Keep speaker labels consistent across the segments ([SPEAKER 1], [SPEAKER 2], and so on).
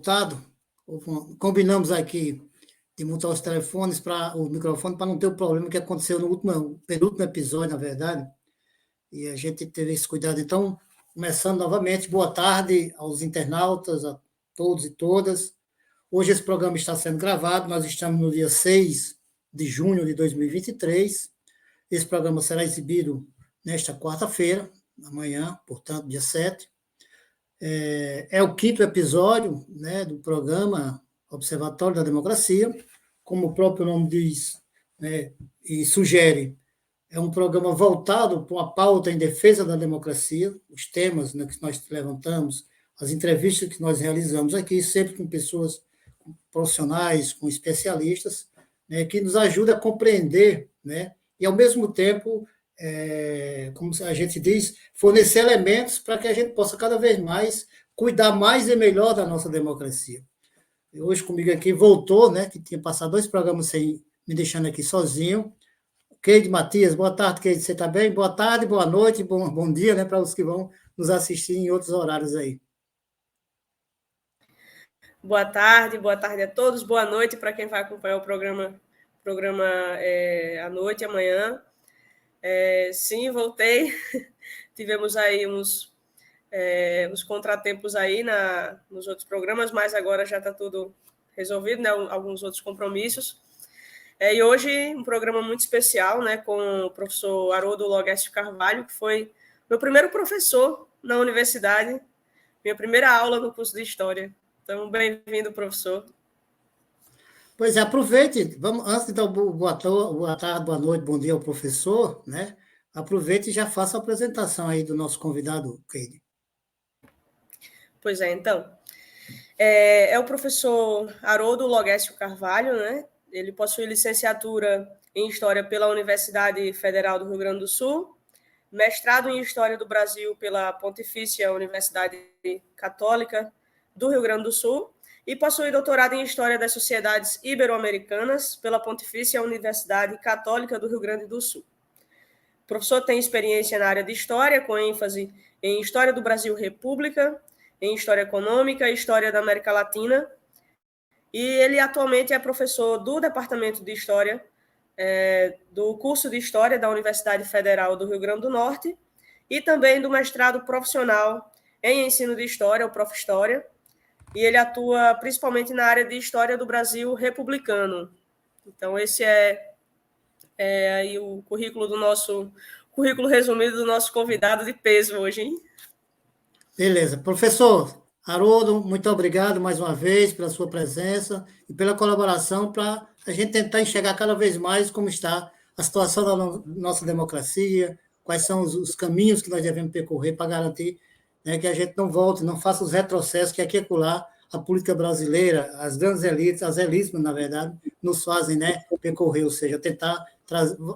[SPEAKER 1] mutado. Combinamos aqui de mutar os telefones para o microfone para não ter o problema que aconteceu no penúltimo episódio, na verdade. E a gente teve esse cuidado. Então, começando novamente, boa tarde aos internautas, a todos e todas. Hoje esse programa está sendo gravado, nós estamos no dia 6 de junho de 2023. Esse programa será exibido nesta quarta-feira, amanhã, portanto, dia 7. É o quinto episódio, né, do programa Observatório da Democracia. Como o próprio nome diz, né, e sugere, é um programa voltado para uma pauta em defesa da democracia, os temas, né, que nós levantamos, as entrevistas que nós realizamos aqui, sempre com pessoas profissionais, com especialistas, né, que nos ajudam a compreender, né, e, ao mesmo tempo, como a gente diz, fornecer elementos para que a gente possa cada vez mais cuidar mais e melhor da nossa democracia. E hoje comigo aqui voltou, né, que tinha passado 2 programas sem me deixando aqui sozinho, Keide Matias. Boa tarde, Keide, você está bem? Boa tarde, boa noite, bom dia, né, para os que vão nos assistir em outros horários aí.
[SPEAKER 2] Boa tarde a todos, boa noite para quem vai acompanhar o programa à noite, amanhã. Sim, voltei, tivemos aí uns contratempos aí nos outros programas, mas agora já está tudo resolvido, né? Alguns outros compromissos. E hoje um programa muito especial, né, com o professor Haroldo Logécio Carvalho, que foi meu primeiro professor na universidade, minha primeira aula no curso de História. Então, bem-vindo, professor.
[SPEAKER 1] Pois é, aproveite, antes de dar boa tarde, boa noite, bom dia ao professor, né? Aproveite e já faça a apresentação aí do nosso convidado, Keide.
[SPEAKER 2] Pois é, então. É o professor Haroldo Logécio Carvalho, né? Ele possui licenciatura em História pela Universidade Federal do Rio Grande do Sul, mestrado em História do Brasil pela Pontifícia Universidade Católica do Rio Grande do Sul e possui doutorado em História das Sociedades Ibero-Americanas pela Pontifícia Universidade Católica do Rio Grande do Sul. O professor tem experiência na área de História, com ênfase em História do Brasil República, em História Econômica e História da América Latina, e ele atualmente é professor do Departamento de História do curso de História da Universidade Federal do Rio Grande do Norte e também do mestrado profissional em Ensino de História, o Prof. História, e ele atua principalmente na área de História do Brasil Republicano. Então, esse é aí o currículo resumido do nosso convidado de peso hoje, hein?
[SPEAKER 1] Beleza. Professor Haroldo, muito obrigado mais uma vez pela sua presença e pela colaboração para a gente tentar enxergar cada vez mais como está a situação da nossa democracia, quais são os caminhos que nós devemos percorrer para garantir, né, que a gente não volte, não faça os retrocessos que aqui e acolá a política brasileira, as grandes elites, as elites, na verdade, nos fazem, né, percorrer, ou seja, tentar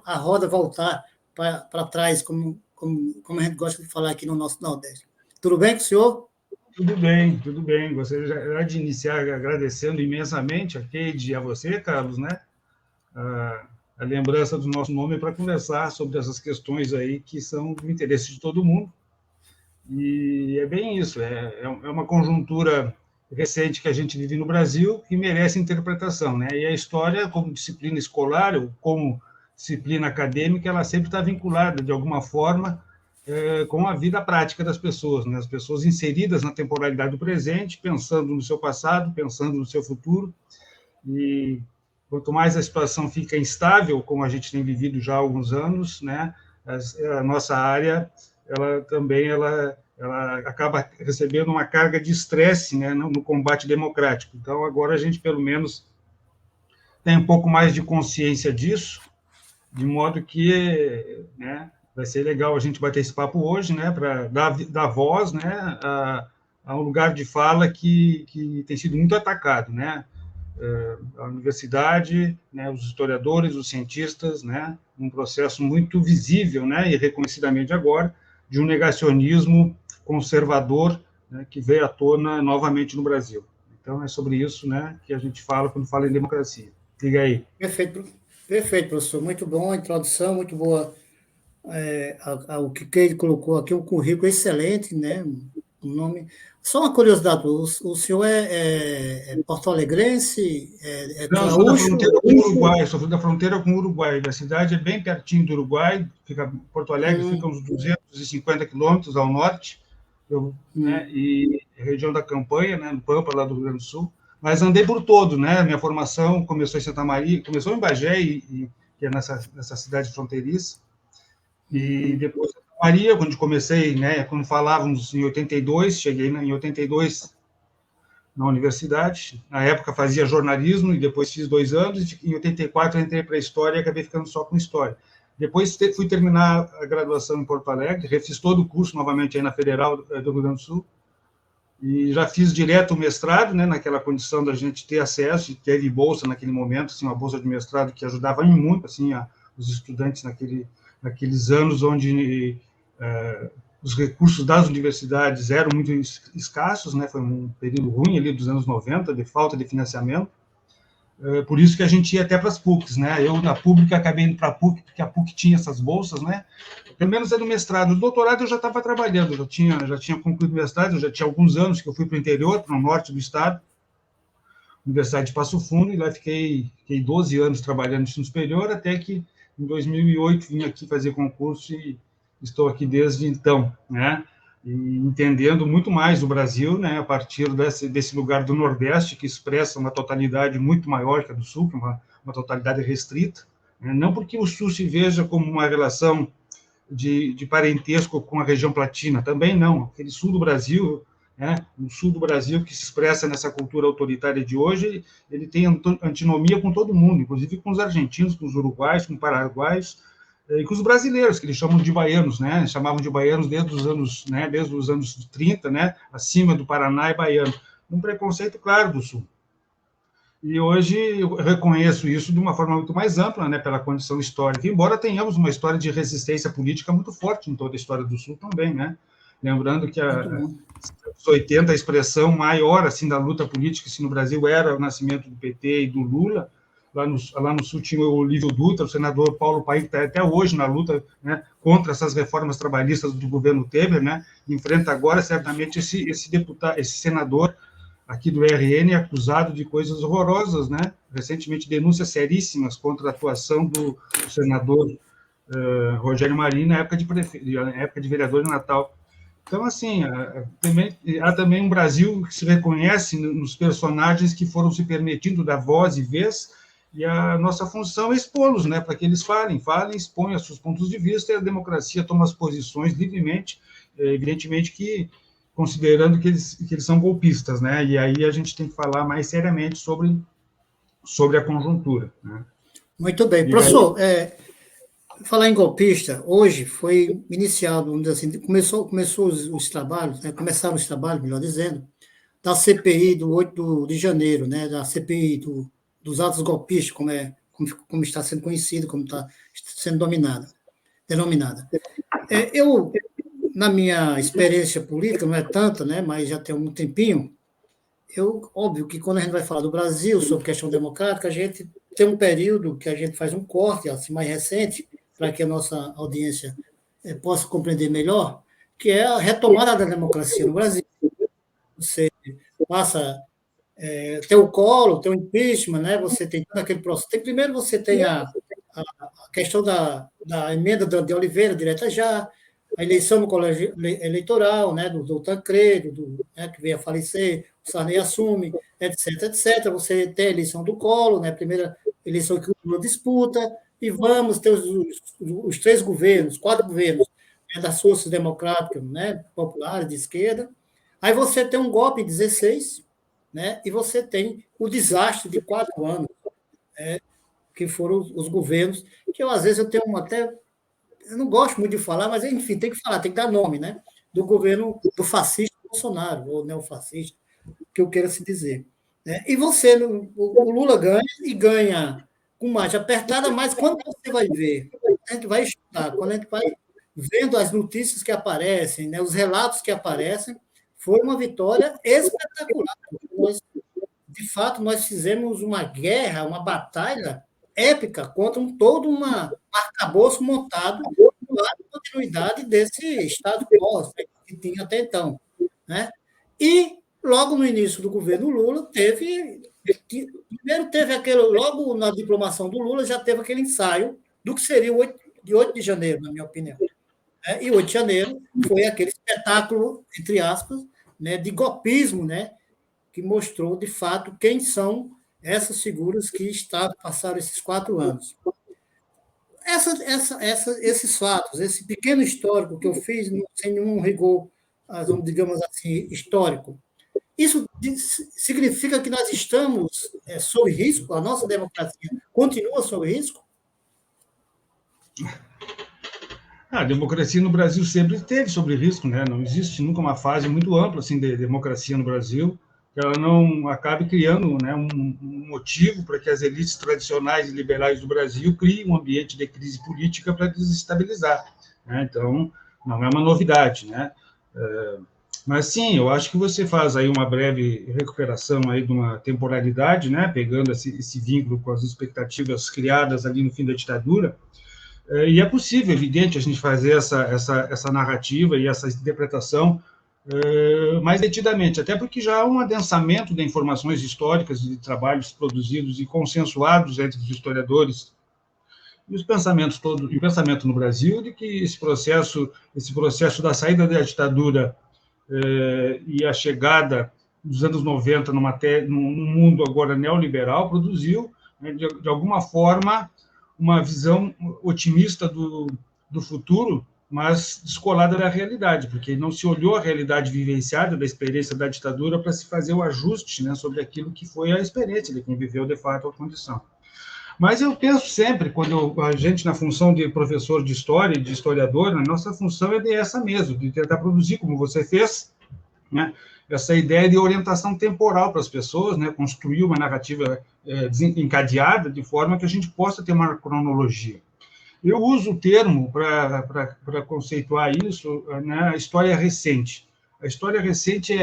[SPEAKER 1] a roda voltar para trás, como a gente gosta de falar aqui no nosso Nordeste. Tudo bem com o senhor?
[SPEAKER 3] Tudo bem, tudo bem. Gostaria de iniciar agradecendo imensamente a Keide e a você, Carlos, né? A lembrança do nosso nome para conversar sobre essas questões aí que são do interesse de todo mundo. E é bem isso, é uma conjuntura recente que a gente vive no Brasil e merece interpretação, né? E a história, como disciplina escolar ou como disciplina acadêmica, ela sempre está vinculada, de alguma forma, com a vida prática das pessoas, né? As pessoas inseridas na temporalidade do presente, pensando no seu passado, pensando no seu futuro, e quanto mais a situação fica instável, como a gente tem vivido já há alguns anos, né? A nossa área, ela acaba recebendo uma carga de estresse, né, no combate democrático. Então, agora a gente, pelo menos, tem um pouco mais de consciência disso, de modo que, né, vai ser legal a gente bater esse papo hoje, né, para dar voz, né, a um lugar de fala que tem sido muito atacado, né, a universidade, né, os historiadores, os cientistas, né, um processo muito visível, né, e reconhecidamente agora, de um negacionismo conservador, né, que veio à tona novamente no Brasil. Então, é sobre isso, né, que a gente fala quando fala em democracia. Diga aí.
[SPEAKER 1] Perfeito, professor. Muito bom a introdução, muito boa o que ele colocou aqui, um currículo excelente, né? o nome. Só uma curiosidade, o senhor é porto-alegrense, é
[SPEAKER 3] Não, eu sou da
[SPEAKER 1] gaúcho?
[SPEAKER 3] fronteira com o Uruguai, sou da fronteira com o Uruguai. A cidade é bem pertinho do Uruguai, Porto Alegre fica uns 250 quilômetros ao norte, né, e região da Campanha, né, no Pampa, lá do Rio Grande do Sul. Mas andei por todo, né? Minha formação começou em Santa Maria, começou em Bagé, que é nessa cidade fronteiriça, e depois Santa Maria, quando comecei, né, quando falávamos em 82, cheguei em 82 na universidade. Na época fazia jornalismo e depois fiz 2 anos. E em 84 entrei para a História e acabei ficando só com História. Depois fui terminar a graduação em Porto Alegre, refiz todo o curso novamente aí na Federal do Rio Grande do Sul, e já fiz direto o mestrado, né, naquela condição da gente ter acesso, teve bolsa naquele momento, assim, uma bolsa de mestrado que ajudava muito assim, os estudantes naqueles anos onde os recursos das universidades eram muito escassos, né? Foi um período ruim ali dos anos 90, de falta de financiamento. Por isso que a gente ia até para as PUCs, né? Eu, na pública, acabei indo para a PUC, porque a PUC tinha essas bolsas, né? Pelo menos é do mestrado. No doutorado eu já estava trabalhando, já tinha concluído o mestrado, já tinha alguns anos que eu fui para o interior, para o norte do estado, Universidade de Passo Fundo, e lá fiquei 12 anos trabalhando no ensino superior, até que em 2008 vim aqui fazer concurso e estou aqui desde então, né? E entendendo muito mais o Brasil, né, a partir desse lugar do Nordeste, que expressa uma totalidade muito maior que a do Sul, que é uma totalidade restrita, né? Não porque o Sul se veja como uma relação de parentesco com a região platina, também não. Aquele Sul do Brasil, né, o Sul do Brasil que se expressa nessa cultura autoritária de hoje, ele tem antinomia com todo mundo, inclusive com os argentinos, com os uruguaios, com os paraguaios, e com os brasileiros, que eles chamam de baianos, né? Chamavam de baianos desde os anos 30, né? Acima do Paraná é baiano. Um preconceito claro do Sul. E hoje eu reconheço isso de uma forma muito mais ampla, né? Pela condição histórica, embora tenhamos uma história de resistência política muito forte em toda a história do Sul também, né? Lembrando que nos 80 a expressão maior assim da luta política assim, no Brasil era o nascimento do PT e do Lula. Lá no Sul tinha o Olívio Dutra, o senador Paulo Paim, que está até hoje na luta, né, contra essas reformas trabalhistas do governo Temer, né, enfrenta agora, certamente, esse senador aqui do RN acusado de coisas horrorosas, né, recentemente denúncias seríssimas contra a atuação do senador Rogério Marinho na época de vereador em Natal. Então, assim, há também um Brasil que se reconhece nos personagens que foram se permitindo dar voz e vez, e a nossa função é expô-los, né, para que eles falem, exponham os seus pontos de vista, e a democracia toma as posições livremente, evidentemente que considerando que eles são golpistas, né, e aí a gente tem que falar mais seriamente sobre a conjuntura, né.
[SPEAKER 1] Muito bem. Professor, falar em golpista, hoje foi iniciado, vamos dizer assim, começou os trabalhos, né, começaram os trabalhos, melhor dizendo, da CPI do 8 de janeiro, né, da CPI dos atos golpistas, como está sendo conhecido, como está sendo denominada. Eu, na minha experiência política, não é tanta, né, mas já tem um tempinho, óbvio que quando a gente vai falar do Brasil sobre questão democrática, a gente tem um período que a gente faz um corte, assim, mais recente, para que a nossa audiência possa compreender melhor, que é a retomada da democracia no Brasil. Você passa tem o Collor, tem o impeachment, né? Você tem todo aquele processo. Primeiro você tem a questão da emenda de Oliveira, direta já, a eleição no colégio eleitoral, né? Do Tancredo, né? Que veio a falecer, o Sarney assume, etc, etc. Você tem a eleição do Collor, né? A primeira eleição que o Lula disputa, e vamos ter os 3 governos, 4 governos, né? Das forças democráticas, né? Populares, de esquerda. Aí você tem um golpe em 16, né? E você tem o desastre de 4 anos, que foram os governos, que às vezes eu tenho eu não gosto muito de falar, mas enfim, tem que falar, tem que dar nome, né? Do governo do fascista Bolsonaro, ou neofascista, que eu queira se dizer. Né? E o Lula ganha, e ganha com margem apertada, mas quando você vai ver, a gente vai estudar, quando a gente vai vendo as notícias que aparecem, né, os relatos que aparecem, foi uma vitória espetacular. De fato, nós fizemos uma guerra, uma batalha épica contra todo um arcabouço montado para a continuidade desse Estado quo que tinha até então. né? E, logo no início do governo Lula, primeiro teve logo na diplomação do Lula, já teve aquele ensaio do que seria o 8 de janeiro, na minha opinião. E 8 de janeiro foi aquele espetáculo, entre aspas, né, de golpismo, né, que mostrou, de fato, quem são essas figuras que passaram esses 4 anos. Esses fatos, esse pequeno histórico que eu fiz, sem nenhum rigor, digamos assim, histórico, isso significa que nós estamos sob risco? A nossa democracia continua sob risco?
[SPEAKER 3] A democracia no Brasil sempre esteve sob risco, né? Não existe nunca uma fase muito ampla assim de democracia no Brasil que ela não acabe criando, né, um motivo para que as elites tradicionais e liberais do Brasil criem um ambiente de crise política para desestabilizar, né? Então, não é uma novidade, né? Mas sim, eu acho que você faz aí uma breve recuperação aí de uma temporalidade, né, pegando esse vínculo com as expectativas criadas ali no fim da ditadura. E é possível, evidente, a gente fazer essa narrativa e essa interpretação mais detidamente, até porque já há um adensamento de informações históricas e de trabalhos produzidos e consensuados entre os historiadores e os pensamentos todos, e o pensamento no Brasil de que esse processo da saída da ditadura e a chegada dos anos 90 num mundo agora neoliberal produziu, né, de alguma forma, uma visão otimista do futuro, mas descolada da realidade, porque não se olhou a realidade vivenciada da experiência da ditadura para se fazer o ajuste, né, sobre aquilo que foi a experiência de quem viveu, de fato, a condição. Mas eu penso sempre, quando a gente, na função de professor de história e de historiador, a nossa função é essa mesmo, de tentar produzir, como você fez, né, essa ideia de orientação temporal para as pessoas, né, construir uma narrativa encadeada, de forma que a gente possa ter uma cronologia. Eu uso o termo para conceituar isso, né, a história recente. A história recente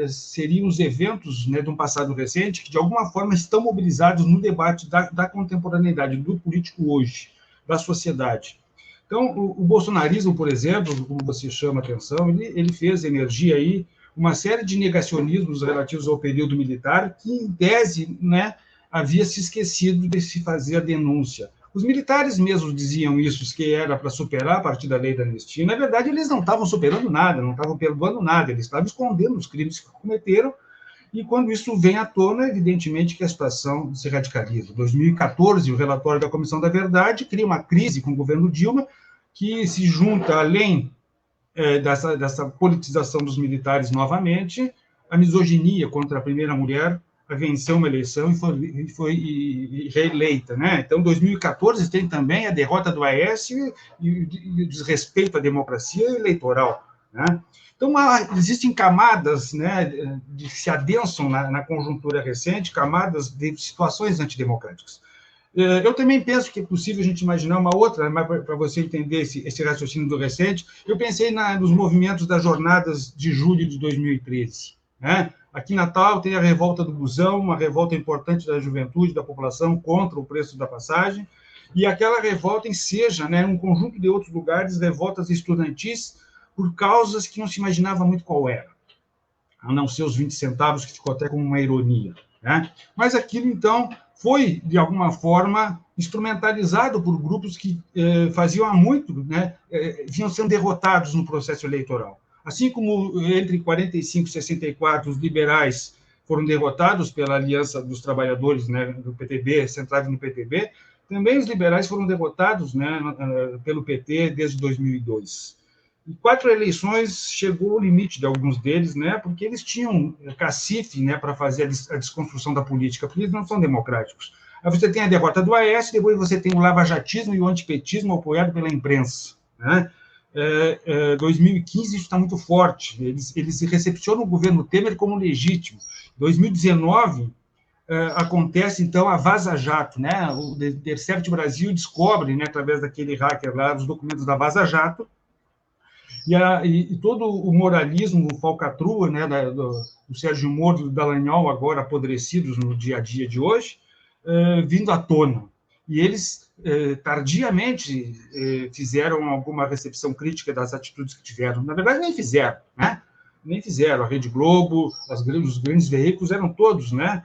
[SPEAKER 3] seriam os eventos, né, de um passado recente que, de alguma forma, estão mobilizados no debate da contemporaneidade, do político hoje, da sociedade. Então, o bolsonarismo, por exemplo, como você chama a atenção, ele fez emergir aí uma série de negacionismos relativos ao período militar que, em tese, né, havia se esquecido de se fazer a denúncia. Os militares mesmo diziam isso, que era para superar a partir da lei da anistia. Na verdade, eles não estavam superando nada, não estavam perdoando nada, eles estavam escondendo os crimes que cometeram, e quando isso vem à tona, evidentemente que a situação se radicaliza. Em 2014, o relatório da Comissão da Verdade cria uma crise com o governo Dilma, que se junta, além dessa politização dos militares novamente, a misoginia contra a primeira mulher, venceu uma eleição e foi reeleita, né? Então, 2014 tem também a derrota do Aécio e o desrespeito à democracia eleitoral, né? Então, existem camadas, né, que se adensam na conjuntura recente, camadas de situações antidemocráticas. Eu também penso que é possível a gente imaginar uma outra, mas para você entender esse raciocínio do recente, eu pensei nos movimentos das jornadas de julho de 2013, né? Aqui em Natal tem a revolta do busão, uma revolta importante da juventude, da população, contra o preço da passagem, e aquela revolta enseja, né, um conjunto de outros lugares, revoltas estudantis, por causas que não se imaginava muito qual era, a não ser os 20 centavos, que ficou até como uma ironia, né? Mas aquilo, então, foi, de alguma forma, instrumentalizado por grupos que faziam há muito, né, vinham sendo derrotados no processo eleitoral. Assim como entre 45 e 64 os liberais foram derrotados pela Aliança dos Trabalhadores, né, do PTB, centrado no PTB, também os liberais foram derrotados, né, pelo PT desde 2002. Em 4 eleições chegou o limite de alguns deles, né, porque eles tinham cacife, né, para fazer a desconstrução da política, porque eles não são democráticos. Aí você tem a derrota do Aécio, depois você tem o lavajatismo e o antipetismo apoiado pela imprensa, né? 2015 isso está muito forte, eles recepcionam o governo Temer como legítimo. 2019 acontece então a Vaza Jato, né? O Intercept Brasil descobre, né, através daquele hacker lá, os documentos da Vaza Jato, e todo o moralismo, o falcatrua, né, do Sérgio Moro e do Dallagnol, agora apodrecidos no dia a dia de hoje, vindo à tona. E eles, tardiamente, fizeram alguma recepção crítica das atitudes que tiveram. Na verdade, nem fizeram, né? nem fizeram. A Rede Globo, os grandes veículos eram todos, né,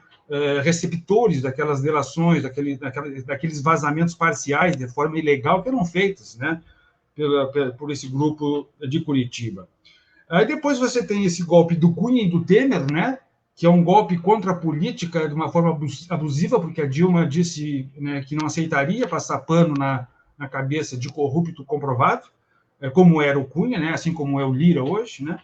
[SPEAKER 3] receptores daquelas delações, daqueles vazamentos parciais de forma ilegal que eram feitos, né, por esse grupo de Curitiba. Aí depois você tem esse golpe do Cunha e do Temer, né, que é um golpe contra a política de uma forma abusiva, porque a Dilma disse, né, que não aceitaria passar pano na cabeça de corrupto comprovado, como era o Cunha, né, assim como é o Lira hoje, né?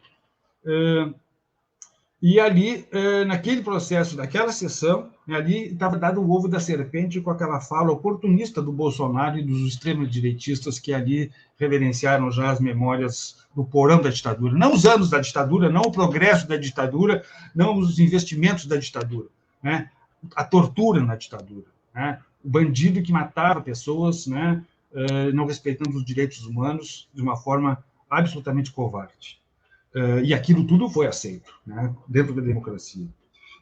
[SPEAKER 3] E ali, naquele processo, naquela sessão, ali estava dado o ovo da serpente com aquela fala oportunista do Bolsonaro e dos extremos-direitistas que ali reverenciaram já as memórias do porão da ditadura. Não os anos da ditadura, não o progresso da ditadura, não os investimentos da ditadura, né? A tortura na ditadura, né? O bandido que matava pessoas, né? Não respeitando os direitos humanos de uma forma absolutamente covarde. E aquilo tudo foi aceito, né, dentro da democracia.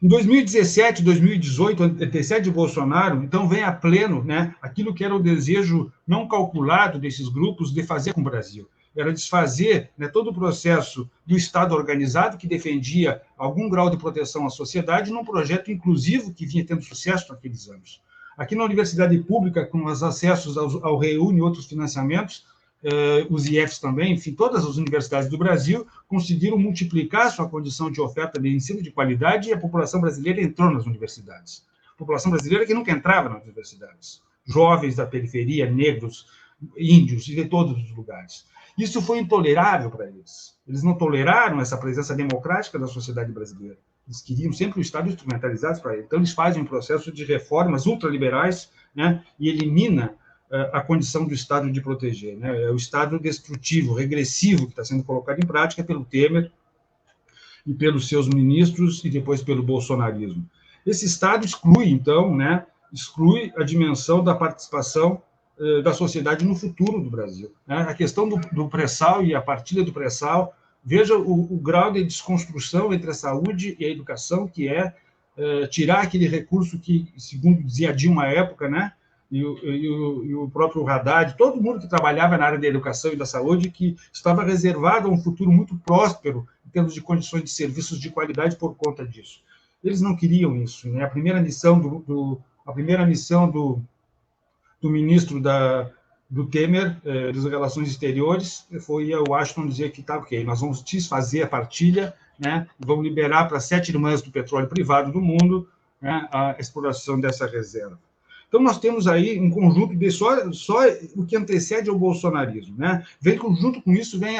[SPEAKER 3] Em 2017, 2018, antecede Bolsonaro, então vem a pleno, né, aquilo que era o desejo não calculado desses grupos de fazer com o Brasil. Era desfazer, né, todo o processo do Estado organizado, que defendia algum grau de proteção à sociedade, num projeto inclusivo que vinha tendo sucesso naqueles anos. Aqui na universidade pública, com os acessos ao REUNE e outros financiamentos, os IFs também, enfim, todas as universidades do Brasil conseguiram multiplicar sua condição de oferta de ensino de qualidade e a população brasileira entrou nas universidades. A população brasileira que nunca entrava nas universidades. Jovens da periferia, negros, índios, e de todos os lugares. Isso foi intolerável para eles. Eles não toleraram essa presença democrática da sociedade brasileira. Eles queriam sempre o Estado instrumentalizado para ele. Então, eles fazem um processo de reformas ultraliberais, né, e elimina a condição do Estado de proteger, né? É o Estado destrutivo, regressivo, que está sendo colocado em prática pelo Temer e pelos seus ministros e depois pelo bolsonarismo. Esse Estado exclui, então, né, exclui a dimensão da participação da sociedade no futuro do Brasil, né? A questão do pré-sal e a partilha do pré-sal, veja o grau de desconstrução entre a saúde e a educação, que é tirar aquele recurso que, segundo dizia Dilma à época, né, e o próprio Haddad, todo mundo que trabalhava na área da educação e da saúde, que estava reservado a um futuro muito próspero em termos de condições de serviços de qualidade por conta disso. Eles não queriam isso, né? A primeira missão do ministro do Temer, das Relações Exteriores, foi ao Washington dizer que tá ok, nós vamos desfazer a partilha, né? Vamos liberar para 7 irmãs do petróleo privado do mundo, né, a exploração dessa reserva. Então, nós temos aí um conjunto de só o que antecede ao bolsonarismo, né? Junto com isso, vem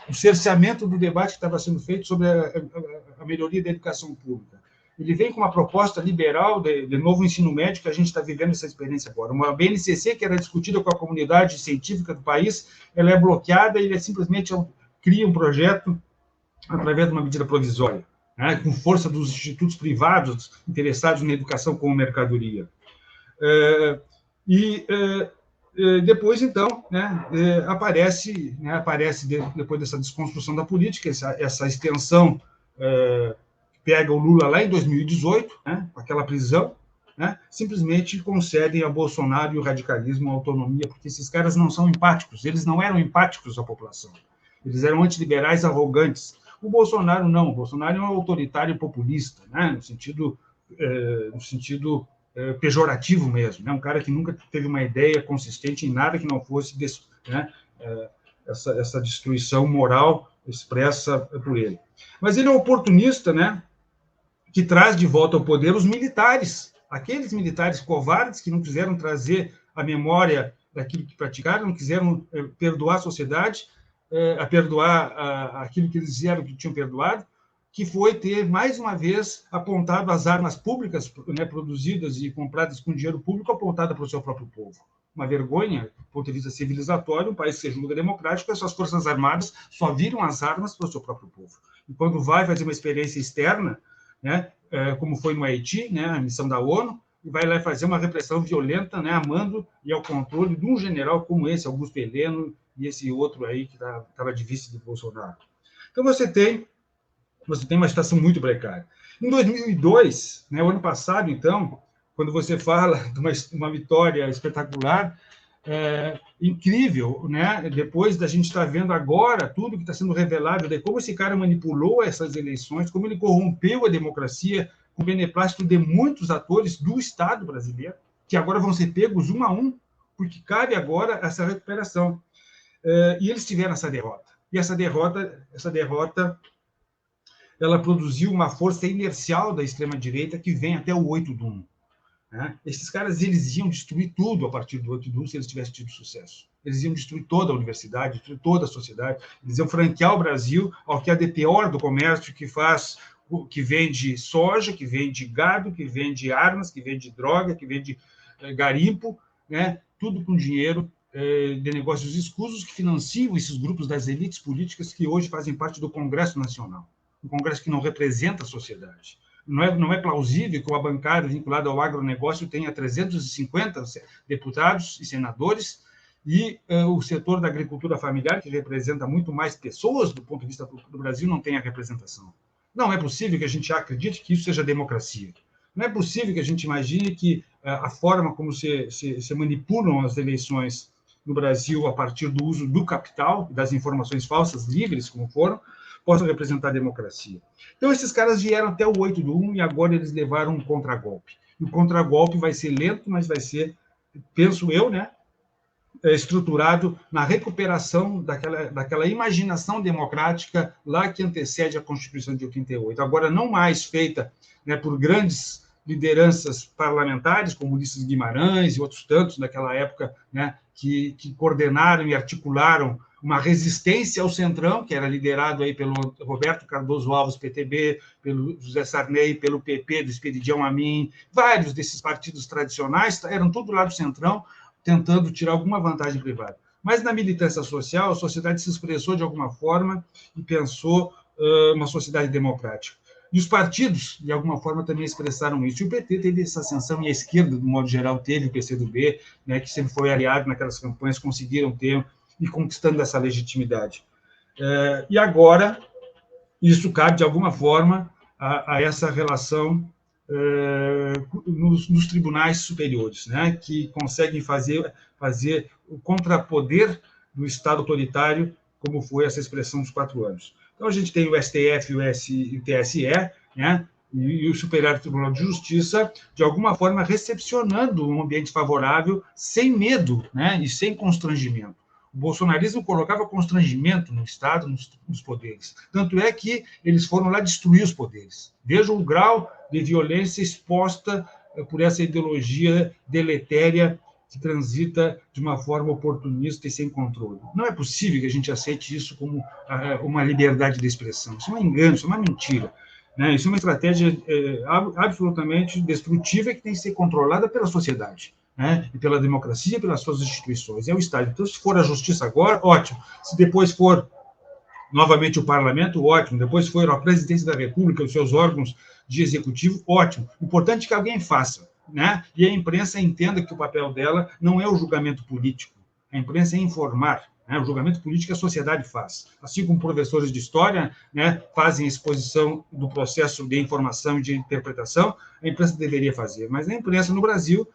[SPEAKER 3] o cerceamento do debate que estava sendo feito sobre a melhoria da educação pública. Ele vem com uma proposta liberal de novo ensino médio, que a gente está vivendo essa experiência agora. Uma BNCC que era discutida com a comunidade científica do país, ela é bloqueada e ele simplesmente cria um projeto através de uma medida provisória, né? Com força dos institutos privados interessados na educação como mercadoria. Depois, então, né, aparece depois dessa desconstrução da política, essa extensão pega o Lula lá em 2018, né, com aquela prisão, né, simplesmente concedem a Bolsonaro e o radicalismo a autonomia, porque esses caras não são empáticos, eles não eram empáticos à população, eles eram antiliberais arrogantes. O Bolsonaro não, o Bolsonaro é um autoritário populista, né, no sentido pejorativo mesmo, né? Um cara que nunca teve uma ideia consistente em nada que não fosse, né, essa destruição moral expressa por ele. Mas ele é um oportunista, né, que traz de volta ao poder os militares, aqueles militares covardes que não quiseram trazer a memória daquilo que praticaram, não quiseram perdoar a sociedade, perdoar aquilo que eles disseram que tinham perdoado, que foi ter, mais uma vez, apontado as armas públicas, né, produzidas e compradas com dinheiro público, apontada para o seu próprio povo. Uma vergonha, do ponto de vista civilizatório, um país que se julga democrático, essas forças armadas só viram as armas para o seu próprio povo. E quando vai fazer uma experiência externa, né, como foi no Haiti, né, a missão da ONU, e vai lá fazer uma repressão violenta, né, a mando e ao controle de um general como esse, Augusto Heleno, e esse outro aí que estava de vice de Bolsonaro. Então, você tem uma situação muito precária. Em 2002, né, o ano passado, então, quando você fala de uma vitória espetacular, incrível, né? Depois da gente estar vendo agora tudo que está sendo revelado, de como esse cara manipulou essas eleições, como ele corrompeu a democracia com o beneplácito de muitos atores do Estado brasileiro, que agora vão ser pegos um a um, porque cabe agora essa recuperação. E eles tiveram essa derrota. E essa derrota ela produziu uma força inercial da extrema-direita que vem até o 8 de 1. Né? Esses caras eles iam destruir tudo a partir do 8 de 1 se eles tivessem tido sucesso. Eles iam destruir toda a universidade, destruir toda a sociedade, eles iam franquear o Brasil ao que há de pior do comércio que vende soja, que vende gado, que vende armas, que vende droga, que vende garimpo, né? Tudo com dinheiro de negócios escusos que financiam esses grupos das elites políticas que hoje fazem parte do Congresso Nacional, um Congresso que não representa a sociedade. Não é plausível que uma bancada vinculada ao agronegócio tenha 350 deputados e senadores e o setor da agricultura familiar, que representa muito mais pessoas do ponto de vista do Brasil, não tenha representação. Não é possível que a gente acredite que isso seja democracia. Não é possível que a gente imagine que a forma como se manipulam as eleições no Brasil a partir do uso do capital e das informações falsas, livres como foram, possam representar a democracia. Então, esses caras vieram até o 8 de 1 e agora eles levaram um contragolpe. E o contragolpe vai ser lento, mas vai ser, penso eu, né, estruturado na recuperação daquela imaginação democrática lá que antecede a Constituição de 88. Agora, não mais feita, né, por grandes lideranças parlamentares, como Ulisses Guimarães e outros tantos daquela época, né, que coordenaram e articularam uma resistência ao Centrão, que era liderado aí pelo Roberto Cardoso Alves, PTB, pelo José Sarney, pelo PP, do Esperidião Amin, vários desses partidos tradicionais eram tudo lá do Centrão, tentando tirar alguma vantagem privada. Mas na militância social, a sociedade se expressou de alguma forma e pensou uma sociedade democrática. E os partidos, de alguma forma, também expressaram isso. E o PT teve essa ascensão, e a esquerda, de modo geral, teve o PCdoB, né, que sempre foi aliado naquelas campanhas, conseguiram ter e conquistando essa legitimidade. E agora, isso cabe, de alguma forma, a essa relação nos tribunais superiores, né, que conseguem fazer o contrapoder do Estado autoritário, como foi essa expressão dos 4 anos. Então, a gente tem o STF e o TSE, né, e o Superior Tribunal de Justiça, de alguma forma, recepcionando um ambiente favorável, sem medo, né, e sem constrangimento. O bolsonarismo colocava constrangimento no Estado, nos poderes. Tanto é que eles foram lá destruir os poderes. Vejam o grau de violência exposta por essa ideologia deletéria que transita de uma forma oportunista e sem controle. Não é possível que a gente aceite isso como uma liberdade de expressão. Isso é um engano, isso é uma mentira. Né? Isso é uma estratégia absolutamente destrutiva que tem que ser controlada pela sociedade. Né, e pela democracia e pelas suas instituições. É o Estado. Então, se for a justiça agora, ótimo. Se depois for novamente o parlamento, ótimo. Depois for a presidência da República, os seus órgãos de executivo, ótimo. O importante é que alguém faça. Né? E a imprensa entenda que o papel dela não é o julgamento político. A imprensa é informar. Né? O julgamento político a sociedade faz. Assim como professores de história, né, fazem exposição do processo de informação e de interpretação, a imprensa deveria fazer. Mas a imprensa no Brasil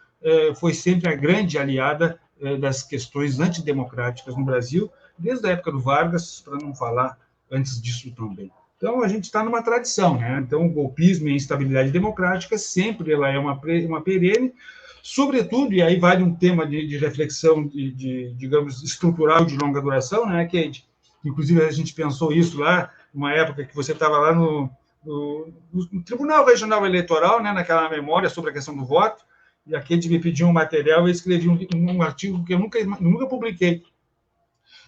[SPEAKER 3] foi sempre a grande aliada das questões antidemocráticas no Brasil, desde a época do Vargas, para não falar antes disso também. Então, a gente está numa tradição, né? Então, o golpismo e a instabilidade democrática sempre ela é uma perene, sobretudo, e aí vale um tema de reflexão, digamos, estrutural de longa duração, né, Keide? Inclusive, a gente pensou isso lá, numa época que você estava lá no Tribunal Regional Eleitoral, né, naquela memória sobre a questão do voto, e a Keide me pediu um material, eu escrevi um artigo que eu nunca publiquei,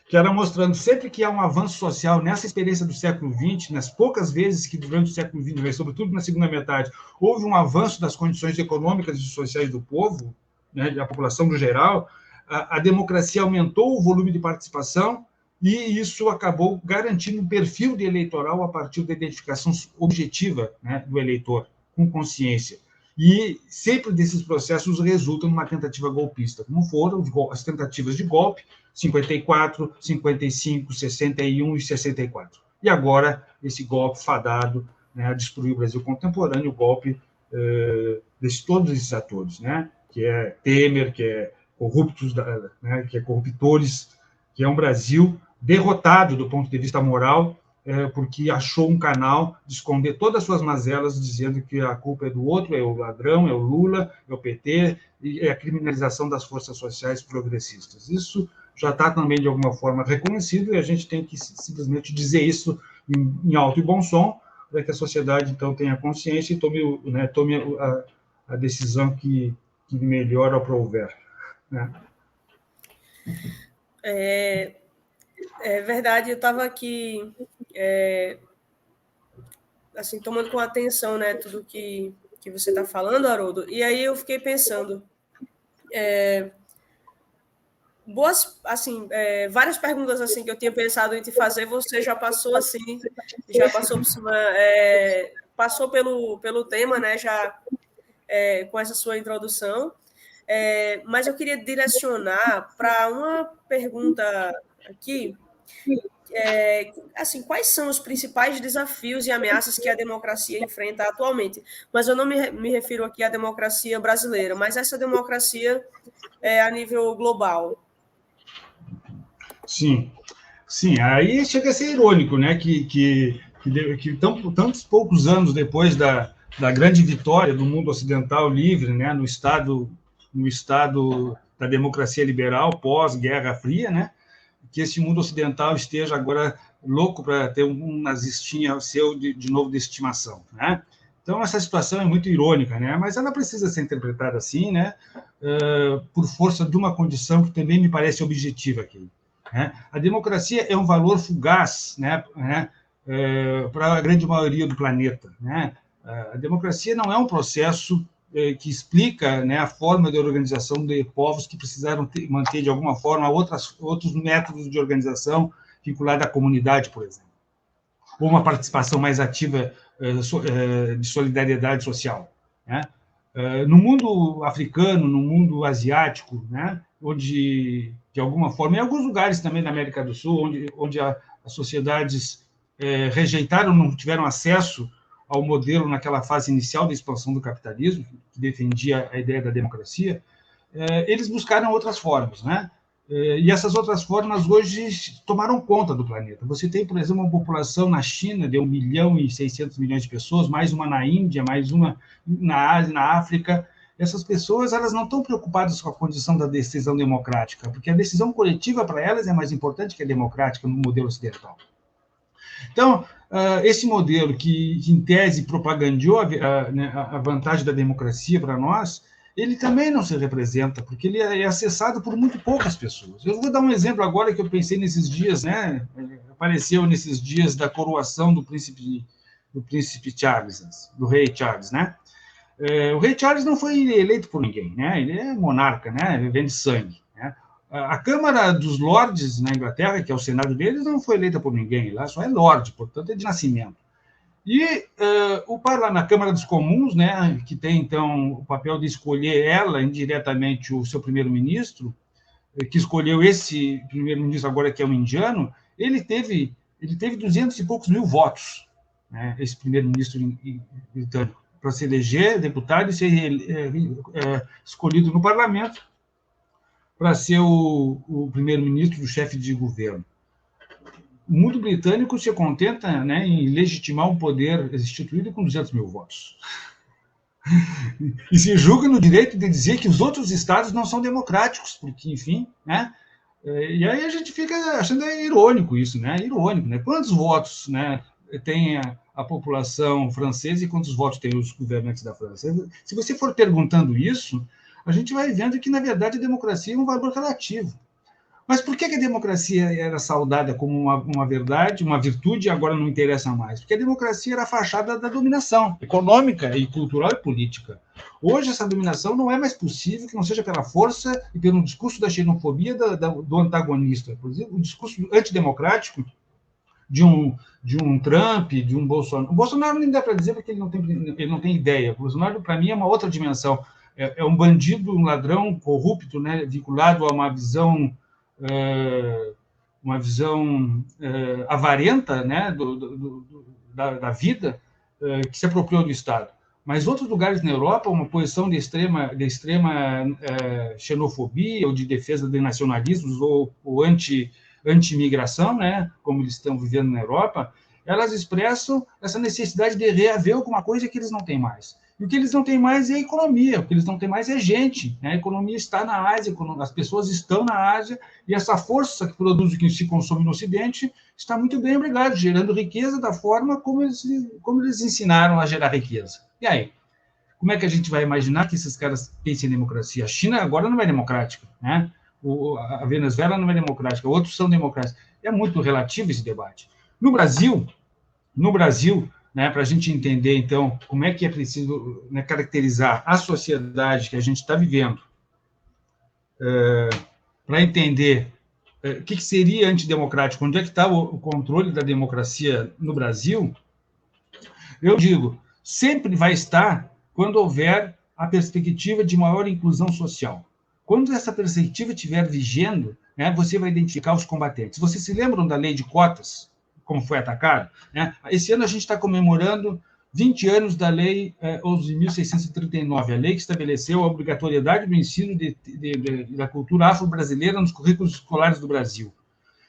[SPEAKER 3] que era mostrando sempre que há um avanço social nessa experiência do século XX, nas poucas vezes que durante o século XX, sobretudo na segunda metade, houve um avanço das condições econômicas e sociais do povo, né, da população no geral, a democracia aumentou o volume de participação e isso acabou garantindo um perfil de eleitoral a partir da identificação objetiva, né, do eleitor, com consciência. E sempre desses processos resultam numa tentativa golpista, como foram as tentativas de golpe, 54, 55, 61 e 64. E agora, esse golpe fadado, né, a destruir o Brasil contemporâneo, o golpe de todos esses atores, né, que é Temer, que é corruptos, né, que é corruptores, que é um Brasil derrotado do ponto de vista moral, porque achou um canal de esconder todas as suas mazelas, dizendo que a culpa é do outro, é o ladrão, é o Lula, é o PT, e é a criminalização das forças sociais progressistas. Isso já está também, de alguma forma, reconhecido, e a gente tem que simplesmente dizer isso em alto e bom som, para que a sociedade, então, tenha consciência e tome a decisão que melhor aprouver. Né?
[SPEAKER 2] É verdade, eu estava aqui assim, tomando com atenção, né, tudo que você está falando, Haroldo, e aí eu fiquei pensando, várias perguntas assim que eu tinha pensado em te fazer, você já passou assim, já passou por cima, passou pelo tema, né, já com essa sua introdução, mas eu queria direcionar para uma pergunta aqui, assim, quais são os principais desafios e ameaças que a democracia enfrenta atualmente? Mas eu não me refiro aqui à democracia brasileira, mas essa democracia a nível global.
[SPEAKER 3] Sim, sim. Aí chega a ser irônico, né? Que tantos poucos anos depois da grande vitória do mundo ocidental livre, né? No estado da democracia liberal pós-Guerra Fria, né? Que esse mundo ocidental esteja agora louco para ter um nazistinha seu de novo de estimação, né? Então, essa situação é muito irônica, né? Mas ela precisa ser interpretada assim, né? Por força de uma condição que também me parece objetiva aqui. Né? A democracia é um valor fugaz, né? Para a grande maioria do planeta. Né? A democracia não é um processo que explica, né, a forma de organização de povos que precisaram manter, de alguma forma, outros métodos de organização vinculada à comunidade, por exemplo, ou uma participação mais ativa de solidariedade social. Né? No mundo africano, no mundo asiático, né, onde, de alguma forma, em alguns lugares também da América do Sul, onde as sociedades rejeitaram, não tiveram acesso ao modelo naquela fase inicial da expansão do capitalismo, que defendia a ideia da democracia, eles buscaram outras formas, né? E essas outras formas hoje tomaram conta do planeta. Você tem, por exemplo, uma população na China de 1.600.000.000 de pessoas, mais uma na Índia, mais uma na Ásia, na África. Essas pessoas, elas não estão preocupadas com a condição da decisão democrática, porque a decisão coletiva para elas é mais importante que a democrática no modelo ocidental. Então, esse modelo que, em tese, propagandeou a vantagem da democracia para nós, ele também não se representa, porque ele é acessado por muito poucas pessoas. Eu vou dar um exemplo agora que eu pensei nesses dias, né? Apareceu nesses dias da coroação do príncipe Charles, do rei Charles, né? O rei Charles não foi eleito por ninguém, né? Ele é monarca, né? Ele vem de sangue, né? A Câmara dos Lordes na Inglaterra, que é o Senado deles, não foi eleita por ninguém, lá só é Lorde, portanto é de nascimento. E o parlamento, a Câmara dos Comuns, né, que tem, então, o papel de escolher ela indiretamente o seu primeiro-ministro, que escolheu esse primeiro-ministro agora, que é um indiano, ele teve 200 e poucos mil votos, né, esse primeiro-ministro britânico, para se eleger deputado e ser escolhido no parlamento para ser o primeiro-ministro, o chefe de governo. O mundo britânico se contenta, né, em legitimar um poder instituído com 200 mil votos. E se julga no direito de dizer que os outros estados não são democráticos, porque, enfim, né? E aí a gente fica achando irônico isso, né? Irônico, né? Quantos votos, né, tem a população francesa e quantos votos tem os governantes da França? Se você for perguntando isso, a gente vai vendo que, na verdade, a democracia é um valor relativo. Mas por que a democracia era saudada como uma verdade, uma virtude, e agora não interessa mais? Porque a democracia era a fachada da dominação econômica e cultural e política. Hoje, essa dominação não é mais possível que não seja pela força e pelo discurso da xenofobia do antagonista. Por exemplo, o discurso antidemocrático de um Trump, de um Bolsonaro. O Bolsonaro nem dá para dizer porque ele não tem ideia. O Bolsonaro, para mim, é uma outra dimensão. É um bandido, um ladrão corrupto, né, vinculado a uma visão avarenta, né, da vida, que se apropriou do Estado. mas outros lugares na Europa, uma posição de extrema xenofobia ou de defesa de nacionalismos ou anti-imigração, né, como eles estão vivendo na Europa, elas expressam essa necessidade de reaver alguma coisa que eles não têm mais. E o que eles não têm mais é a economia, o que eles não têm mais é gente, né? A economia está na Ásia, as pessoas estão na Ásia, e essa força que produz o que se consome no Ocidente está muito bem obrigado, gerando riqueza da forma como eles ensinaram a gerar riqueza. E aí? Como é que a gente vai imaginar que esses caras pensem em democracia? A China agora não é democrática, né? A Venezuela não é democrática, outros são democráticos. É muito relativo esse debate. No Brasil, né, para a gente entender, então, como é que é preciso, né, caracterizar a sociedade que a gente está vivendo, para entender o que seria antidemocrático, onde é que está o controle da democracia no Brasil, eu digo, sempre vai estar quando houver a perspectiva de maior inclusão social. Quando essa perspectiva estiver vigendo, né, você vai identificar os combatentes. Vocês se lembram da lei de cotas, como foi atacada? Né? Esse ano a gente está comemorando 20 anos da Lei 11.639, a lei que estabeleceu a obrigatoriedade do ensino da cultura afro-brasileira nos currículos escolares do Brasil.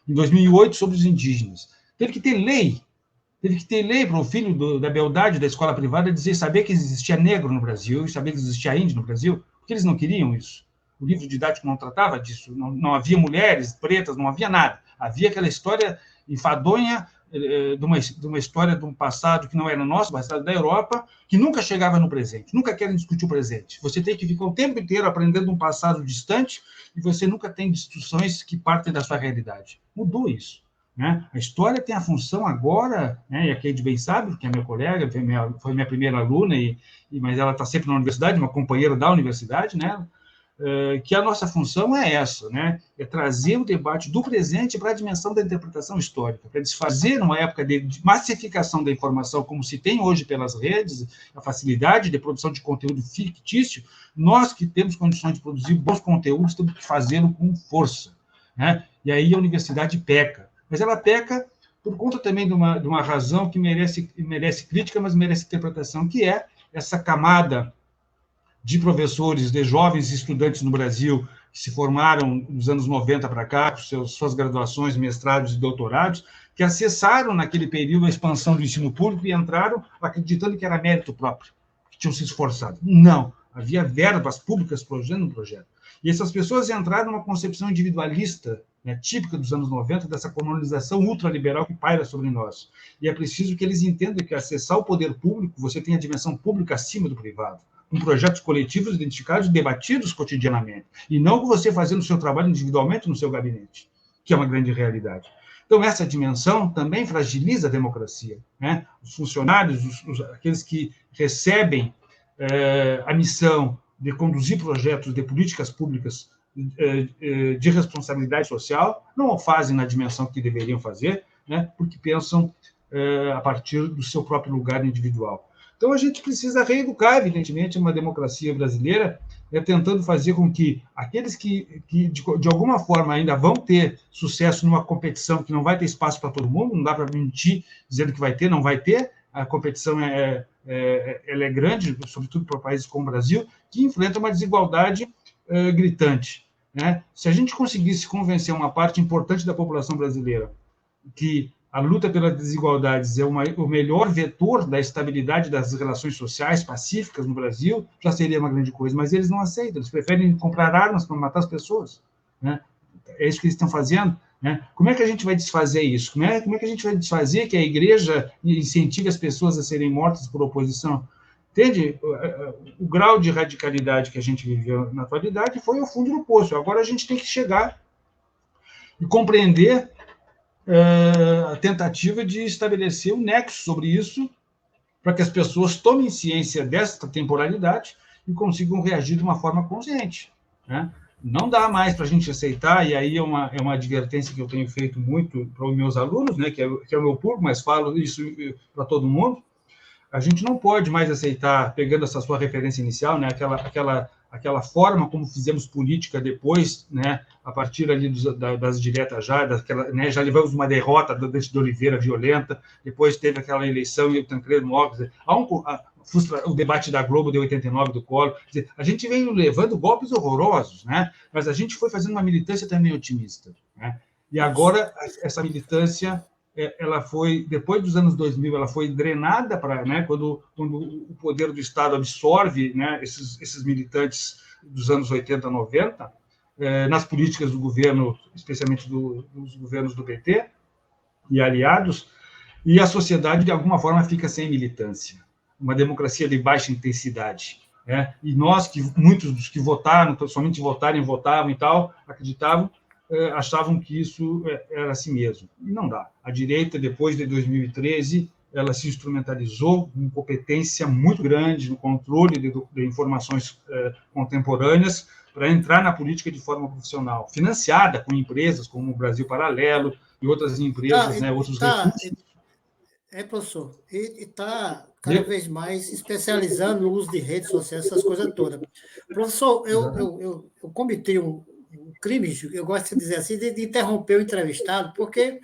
[SPEAKER 3] Em 2008, sobre os indígenas. Teve que ter lei para o filho da beldade da escola privada saber que existia negro no Brasil e saber que existia índio no Brasil, porque eles não queriam isso. O livro didático não tratava disso, não havia mulheres pretas, não havia nada. Havia aquela história enfadonha de uma história de um passado que não era nosso, passado da Europa, que nunca chegava no presente, nunca querem discutir o presente. Você tem que ficar o tempo inteiro aprendendo um passado distante e você nunca tem discussões que partem da sua realidade. Mudou isso. Né? A história tem a função agora, né, e a Kate bem sabe, que é minha colega, foi minha primeira aluna, mas ela está sempre na universidade, uma companheira da universidade, né? Que a nossa função é essa, né? É trazer o debate do presente para a dimensão da interpretação histórica, para desfazer, numa época de massificação da informação, como se tem hoje pelas redes, a facilidade de produção de conteúdo fictício, nós que temos condições de produzir bons conteúdos, temos que fazê-lo com força. Né? E aí a universidade peca. Mas ela peca por conta também de uma razão que merece crítica, mas merece interpretação, que é essa camada de professores, de jovens estudantes no Brasil que se formaram nos anos 90 para cá, com suas graduações, mestrados e doutorados, que acessaram naquele período a expansão do ensino público e entraram acreditando que era mérito próprio, que tinham se esforçado. Não, havia verbas públicas projetando um projeto. E essas pessoas entraram numa concepção individualista, né, típica dos anos 90, dessa colonização ultraliberal que paira sobre nós. E é preciso que eles entendam que, acessar o poder público, você tem a dimensão pública acima do privado, com projetos coletivos identificados e debatidos cotidianamente, e não com você fazendo o seu trabalho individualmente no seu gabinete, que é uma grande realidade. Então, essa dimensão também fragiliza a democracia. Né? Os funcionários, aqueles que recebem a missão de conduzir projetos de políticas públicas de responsabilidade social, não o fazem na dimensão que deveriam fazer, né? Porque pensam a partir do seu próprio lugar individual. Então, a gente precisa reeducar, evidentemente, uma democracia brasileira, tentando fazer com que aqueles que de alguma forma, ainda vão ter sucesso numa competição que não vai ter espaço para todo mundo, não dá para mentir dizendo que vai ter, não vai ter, a competição ela é grande, sobretudo para países como o Brasil, que enfrentam uma desigualdade gritante. Né? Se a gente conseguisse convencer uma parte importante da população brasileira que a luta pelas desigualdades é o melhor vetor da estabilidade das relações sociais pacíficas no Brasil, já seria uma grande coisa, mas eles não aceitam, eles preferem comprar armas para matar as pessoas. Né? É isso que eles estão fazendo. Né? Como é que a gente vai desfazer isso? Como é que a gente vai desfazer que a igreja incentive as pessoas a serem mortas por oposição? Entende? O grau de radicalidade que a gente viveu na atualidade foi o fundo do poço. Agora a gente tem que chegar e compreender a tentativa de estabelecer um nexo sobre isso, para que as pessoas tomem ciência desta temporalidade e consigam reagir de uma forma consciente. Né? Não dá mais para a gente aceitar, e aí é uma advertência que eu tenho feito muito para os meus alunos, né, que é o meu público, mas falo isso para todo mundo. A gente não pode mais aceitar, pegando essa sua referência inicial, né, aquela forma como fizemos política depois, né, a partir ali das diretas já, né, já levamos uma derrota do Dante de Oliveira violenta, depois teve aquela eleição e o Tancredo Neves. o debate da Globo de 89 do Collor. Quer dizer, a gente vem levando golpes horrorosos, né? Mas a gente foi fazendo uma militância também otimista, né? E agora essa militância, ela foi, depois dos anos 2000, ela foi drenada para, né, quando o poder do Estado absorve, né, esses militantes dos anos 80, 90, nas políticas do governo, especialmente dos governos do PT e aliados, e a sociedade, de alguma forma, fica sem militância. Uma democracia de baixa intensidade. Né? E nós, muitos dos que votaram, somente votavam e tal, acreditavam, achavam que isso era assim mesmo. E não dá. A direita, depois de 2013, ela se instrumentalizou com competência muito grande no controle de informações contemporâneas para entrar na política de forma profissional, financiada com empresas como o Brasil Paralelo e outras empresas, né, outros recursos.
[SPEAKER 1] Professor, e está cada vez mais especializando no uso de redes sociais, essas coisas todas. Professor, eu cometi um crime, eu gosto de dizer assim, de interromper o entrevistado, porque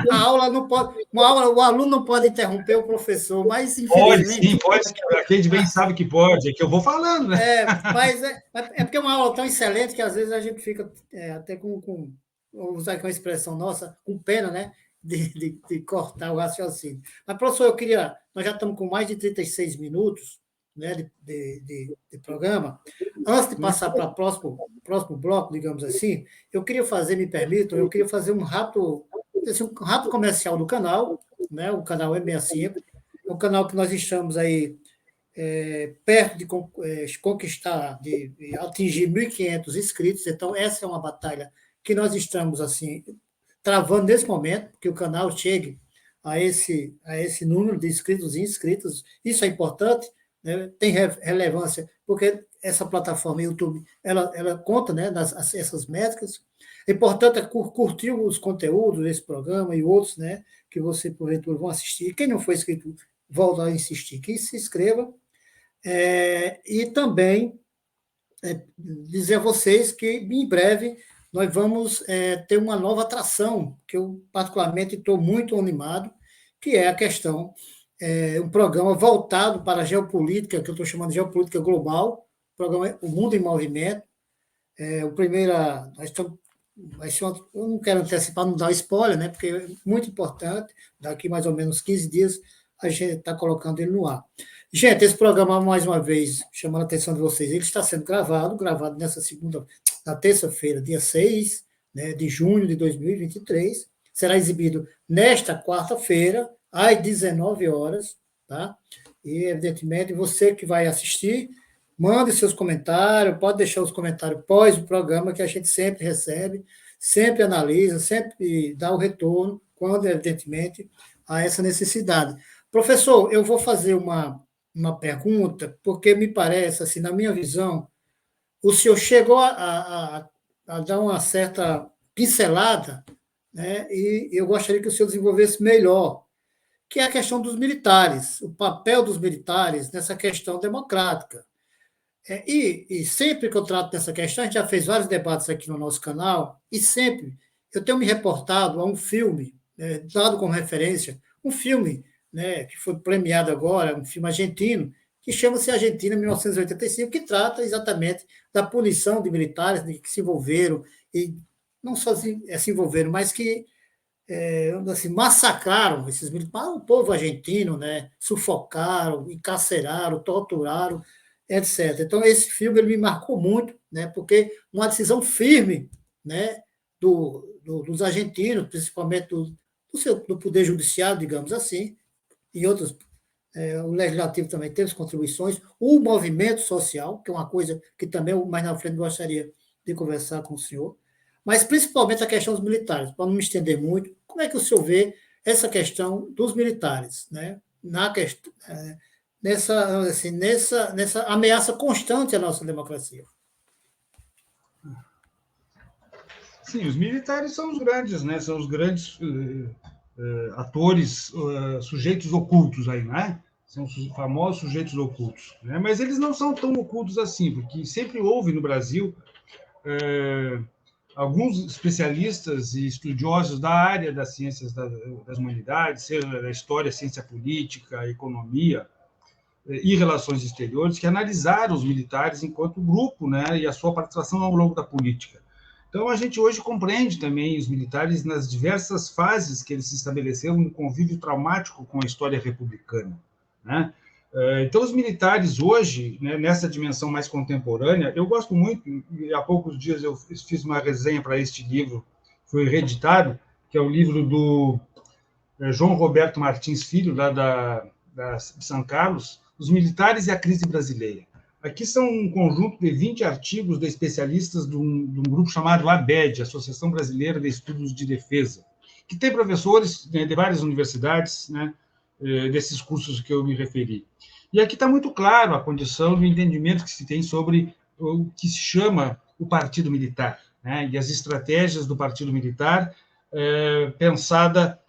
[SPEAKER 1] a aula não pode, o aluno não pode interromper o professor, mas infelizmente...
[SPEAKER 3] Pode sim, a Keide bem sabe que pode, é que eu vou falando, né?
[SPEAKER 1] Mas é porque é uma aula tão excelente que às vezes a gente fica até vou usar aqui uma expressão nossa, com pena, né? De cortar o raciocínio. Mas, professor, nós já estamos com mais de 36 minutos, né, de programa. Antes de passar para o próximo bloco, digamos assim, me permitam, eu queria fazer um rápido comercial do canal, né, o canal E65, é um canal que nós estamos aí perto de conquistar, de atingir 1.500 inscritos, então essa é uma batalha que nós estamos, assim, travando nesse momento, que o canal chegue a esse número de inscritos e inscritos. Isso é importante, né? Tem relevância, porque essa plataforma YouTube, ela conta, né, essas métricas. É importante curtir os conteúdos desse programa e outros, né, que você, porventura, vão assistir. Quem não foi inscrito, volta a insistir, que se inscreva. E também dizer a vocês que, em breve, nós vamos ter uma nova atração, que eu, particularmente, estou muito animado, que é a questão, um programa voltado para a geopolítica, que eu estou chamando de geopolítica global, o programa O Mundo em Movimento. Eu não quero antecipar, não dar spoiler, né, porque é muito importante, daqui mais ou menos 15 dias, a gente está colocando ele no ar. Gente, esse programa, mais uma vez, chamando a atenção de vocês, ele está sendo gravado na terça-feira, dia 6, né, de junho de 2023. Será exibido nesta quarta-feira, às 19 horas. Tá? E, evidentemente, você que vai assistir, mande seus comentários, pode deixar os comentários pós o programa, que a gente sempre recebe, sempre analisa, sempre dá o retorno, quando, evidentemente, há essa necessidade. Professor, eu vou fazer uma pergunta, porque me parece, assim, na minha visão, o senhor chegou a dar uma certa pincelada, né, e eu gostaria que o senhor desenvolvesse melhor, que é a questão dos militares, o papel dos militares nessa questão democrática. E sempre que eu trato dessa questão, a gente já fez vários debates aqui no nosso canal, e sempre eu tenho me reportado a um filme, dado como referência, um filme, né, que foi premiado agora, um filme argentino, que chama-se Argentina 1985, que trata exatamente da punição de militares que se envolveram, e não só se envolveram, mas que assim, massacraram esses militares, o povo argentino, né, sufocaram, encarceraram, torturaram, etc. Então, esse filme ele me marcou muito, né, porque uma decisão firme, né, dos argentinos, principalmente do Poder Judiciário, digamos assim, e outros, o Legislativo também teve contribuições, o movimento social, que é uma coisa que também mais na frente gostaria de conversar com o senhor, mas principalmente a questão dos militares, para não me estender muito, como é que o senhor vê essa questão dos militares, né, nessa ameaça constante à nossa democracia?
[SPEAKER 3] Sim, os militares são os grandes, né? São os grandes atores, sujeitos ocultos aí, né? São os famosos sujeitos ocultos, né? Mas eles não são tão ocultos assim, porque sempre houve no Brasil alguns especialistas e estudiosos da área das ciências das humanidades, seja da história, ciência política, economia, e Relações Exteriores, que analisaram os militares enquanto grupo, né, e a sua participação ao longo da política. Então, a gente hoje compreende também os militares nas diversas fases que eles se estabeleceram no convívio traumático com a história republicana, né? Então, os militares hoje, né, nessa dimensão mais contemporânea, eu gosto muito, e há poucos dias eu fiz uma resenha para este livro, foi reeditado, que é o livro do João Roberto Martins Filho, lá de São Carlos, Os Militares e a Crise Brasileira. Aqui são um conjunto de 20 artigos de especialistas de um grupo chamado ABED, Associação Brasileira de Estudos de Defesa, que tem professores, né, de várias universidades, né, desses cursos que eu me referi. E aqui está muito claro a condição do entendimento que se tem sobre o que se chama o Partido Militar, né, e as estratégias do Partido Militar, pensada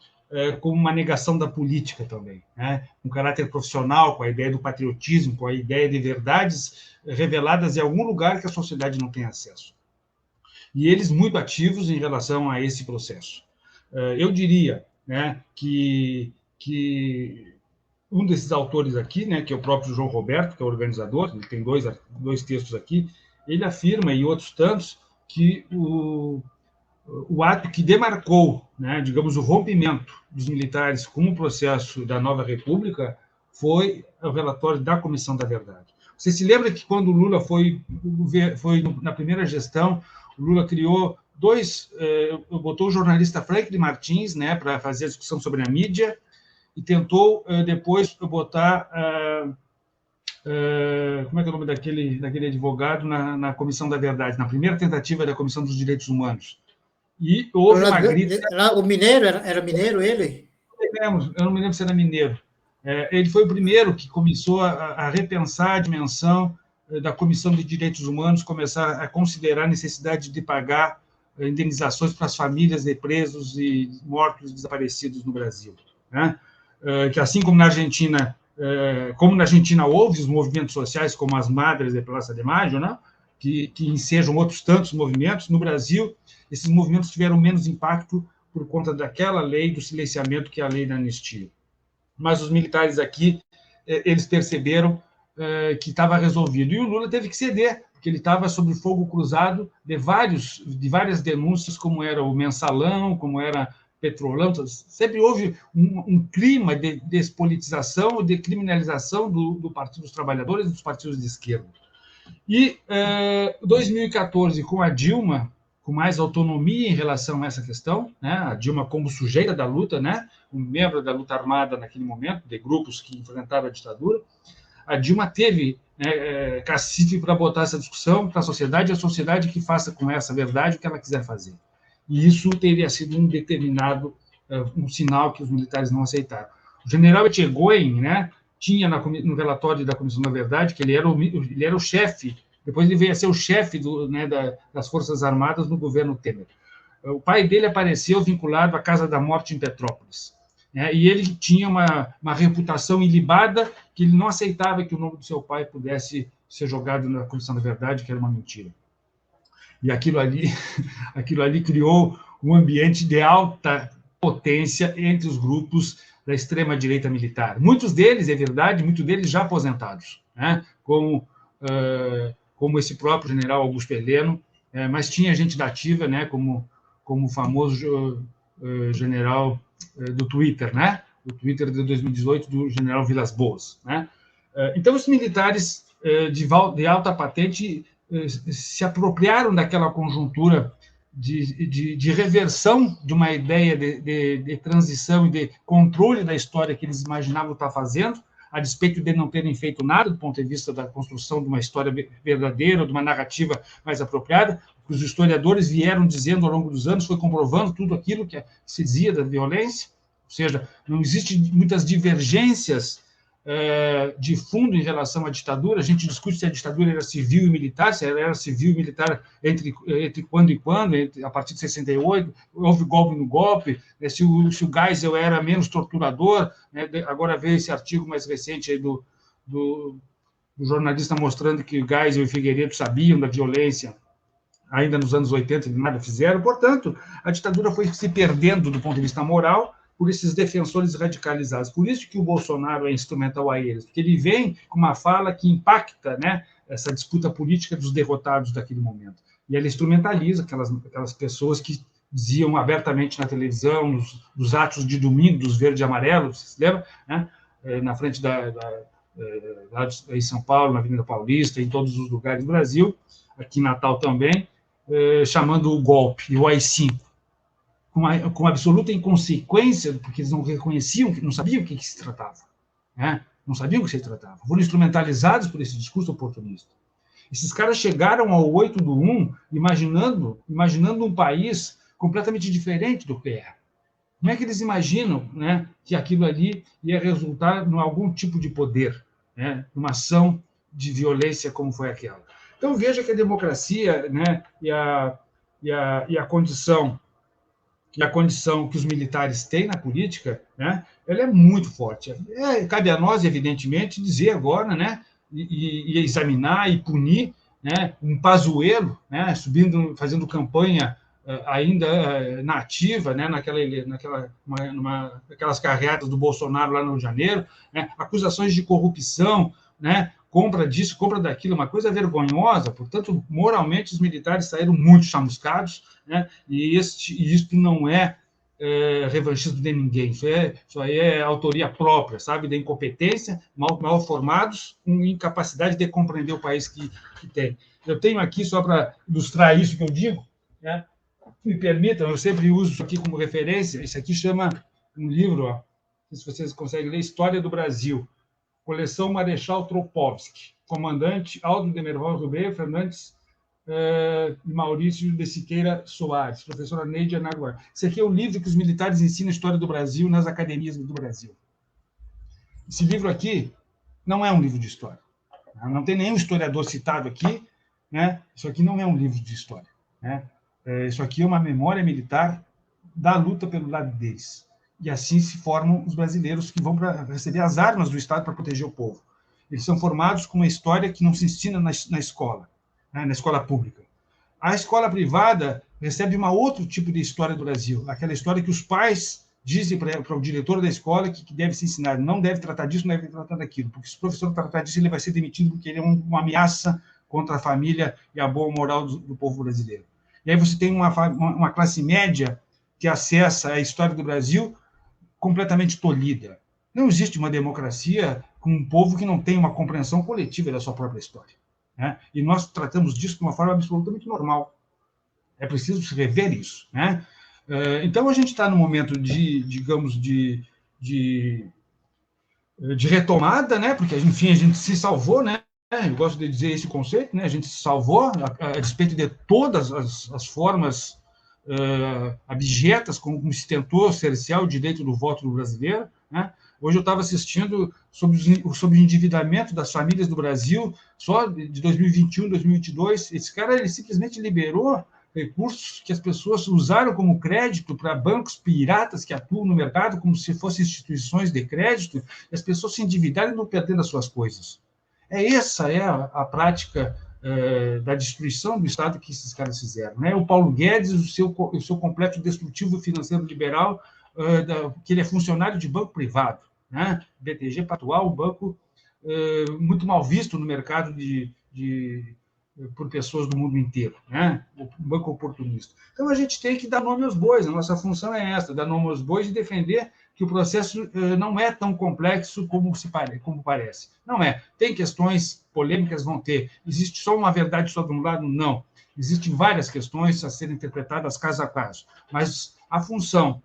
[SPEAKER 3] como uma negação da política também, né? Um caráter profissional, com a ideia do patriotismo, com a ideia de verdades reveladas em algum lugar que a sociedade não tem acesso. E eles muito ativos em relação a esse processo. Eu diria, né, que um desses autores aqui, né, que é o próprio João Roberto, que é o organizador, ele tem dois textos aqui, ele afirma, e outros tantos, que o ato que demarcou, né, digamos, o rompimento dos militares com o processo da nova república foi o relatório da Comissão da Verdade. Você se lembra que quando o Lula foi na primeira gestão, o Lula criou botou o jornalista Franklin Martins, né, para fazer a discussão sobre a mídia, e tentou depois botar como é que é o nome daquele advogado na Comissão da Verdade, na primeira tentativa da Comissão dos Direitos Humanos. E houve uma grita...
[SPEAKER 1] O mineiro, era mineiro ele?
[SPEAKER 3] Eu não me lembro se era mineiro. Ele foi o primeiro que começou a repensar a dimensão da Comissão de Direitos Humanos, começar a considerar a necessidade de pagar indenizações para as famílias de presos e mortos e desaparecidos no Brasil, né? Que assim como na Argentina houve os movimentos sociais como as Madres de Praça de Mayo, né? Que ensejam outros tantos movimentos, no Brasil esses movimentos tiveram menos impacto por conta daquela lei do silenciamento, que é a lei da anistia. Mas os militares aqui, eles perceberam que estava resolvido. E o Lula teve que ceder, porque ele estava sob fogo cruzado de várias denúncias, como era o Mensalão, como era Petrolão. Sempre houve um clima de despolitização, de criminalização do Partido dos Trabalhadores e dos partidos de esquerda. E 2014, com a Dilma, com mais autonomia em relação a essa questão, né? A Dilma como sujeita da luta, né? Um membro da luta armada naquele momento, de grupos que enfrentavam a ditadura, a Dilma teve, né, cacife para botar essa discussão para a sociedade que faça com essa verdade o que ela quiser fazer. E isso teria sido um sinal que os militares não aceitaram. O general Etchegoyen, né, tinha no relatório da Comissão da Verdade que ele era o chefe. Depois ele veio a ser o chefe das Forças Armadas no governo Temer. O pai dele apareceu vinculado à Casa da Morte em Petrópolis, né? E ele tinha uma reputação ilibada, que ele não aceitava que o nome do seu pai pudesse ser jogado na Comissão da Verdade, que era uma mentira. E aquilo ali criou um ambiente de alta potência entre os grupos da extrema-direita militar. Muitos deles, é verdade, muitos deles já aposentados, né? Como esse próprio general Augusto Heleno, mas tinha gente da ativa, né, como o famoso general do Twitter, né, do Twitter de 2018, do general Vilas Boas, né? Então, os militares de alta patente se apropriaram daquela conjuntura de reversão de uma ideia de transição e de controle da história que eles imaginavam estar fazendo, a despeito de não terem feito nada do ponto de vista da construção de uma história verdadeira, de uma narrativa mais apropriada. Os historiadores vieram dizendo ao longo dos anos, foi comprovando tudo aquilo que se dizia da violência, ou seja, não existem muitas divergências de fundo em relação à ditadura. A gente discute se a ditadura era civil e militar, se ela era civil e militar entre quando e quando, a partir de 68, houve golpe no golpe, se o Geisel era menos torturador, né? Agora veio esse artigo mais recente aí do jornalista mostrando que o Geisel e o Figueiredo sabiam da violência ainda nos anos 80 e nada fizeram. Portanto, a ditadura foi se perdendo do ponto de vista moral por esses defensores radicalizados. Por isso que o Bolsonaro é instrumental a eles, porque ele vem com uma fala que impacta, né, essa disputa política dos derrotados daquele momento. E ele instrumentaliza aquelas pessoas que diziam abertamente na televisão, nos atos de domingo, dos verde e amarelos, você se lembra? Né? Na frente lá em São Paulo, na Avenida Paulista, em todos os lugares do Brasil, aqui em Natal também, chamando o golpe, e o AI-5, com absoluta inconsequência, porque eles não reconheciam, não sabiam o que se tratava. Né? Não sabiam o que se tratava. Foram instrumentalizados por esse discurso oportunista. Esses caras chegaram ao 8/1 imaginando um país completamente diferente do que é. Como é que eles imaginam, né, que aquilo ali ia resultar em algum tipo de poder, né, numa ação de violência como foi aquela? Então, veja que a democracia, né, e a condição que os militares têm na política, né, ela é muito forte. Cabe a nós, evidentemente, dizer agora, né, e examinar e punir, né, um Pazuello, né, fazendo campanha ainda na ativa, né, naquelas carreatas do Bolsonaro lá no Rio de Janeiro, né, acusações de corrupção, né, compra disso, compra daquilo, uma coisa vergonhosa. Portanto, moralmente, os militares saíram muito chamuscados, né, e isto não é revanchismo de ninguém, isso aí é autoria própria, sabe, da incompetência, mal formados, com incapacidade de compreender o país que tem. Eu tenho aqui, só para ilustrar isso que eu digo, né, me permitam, eu sempre uso isso aqui como referência, isso aqui chama um livro, ó, não sei se vocês conseguem ler, História do Brasil, coleção Marechal Tropovsky, comandante Aldo Demerval Ribeiro Fernandes e Maurício de Siqueira Soares, professora Neide Anaguar. Esse aqui é o livro que os militares ensinam a história do Brasil nas academias do Brasil. Esse livro aqui não é um livro de história. Não tem nenhum historiador citado aqui, né? Isso aqui não é um livro de história, né? Isso aqui é uma memória militar da luta pelo lado deles. E assim se formam os brasileiros que vão receber as armas do Estado para proteger o povo. Eles são formados com uma história que não se ensina na escola, né, na escola pública. A escola privada recebe um outro tipo de história do Brasil, aquela história que os pais dizem para o diretor da escola que deve se ensinar, não deve tratar disso, não deve tratar daquilo, porque se o professor tratar disso, ele vai ser demitido porque ele é uma ameaça contra a família e a boa moral do povo brasileiro. E aí você tem uma classe média que acessa a história do Brasil completamente tolhida. Não existe uma democracia com um povo que não tem uma compreensão coletiva da sua própria história, né? E nós tratamos disso de uma forma absolutamente normal. É preciso se rever isso, né? Então, a gente está num momento digamos, de retomada, né? Porque, enfim, a gente se salvou, né? Eu gosto de dizer esse conceito, né? A gente se salvou a despeito de todas as formas abjetas como se tentou cercear o direito do voto do brasileiro, né? Hoje eu estava assistindo sobre o endividamento das famílias do Brasil, só de 2021, 2022. Esse cara ele simplesmente liberou recursos que as pessoas usaram como crédito para bancos piratas que atuam no mercado como se fossem instituições de crédito, e as pessoas se endividaram e não perdendo as suas coisas. Essa é a prática da destruição do Estado que esses caras fizeram, né? O Paulo Guedes, o seu complexo destrutivo financeiro liberal, que ele é funcionário de banco privado, né? BTG Pactual, um banco muito mal visto no mercado por pessoas do mundo inteiro, né? O banco oportunista. Então, a gente tem que dar nome aos bois, a nossa função é essa, dar nome aos bois e defender que o processo não é tão complexo como parece. Não é. Tem questões polêmicas, vão ter. Existe só uma verdade só de um lado? Não. Existem várias questões a serem interpretadas caso a caso. Mas a função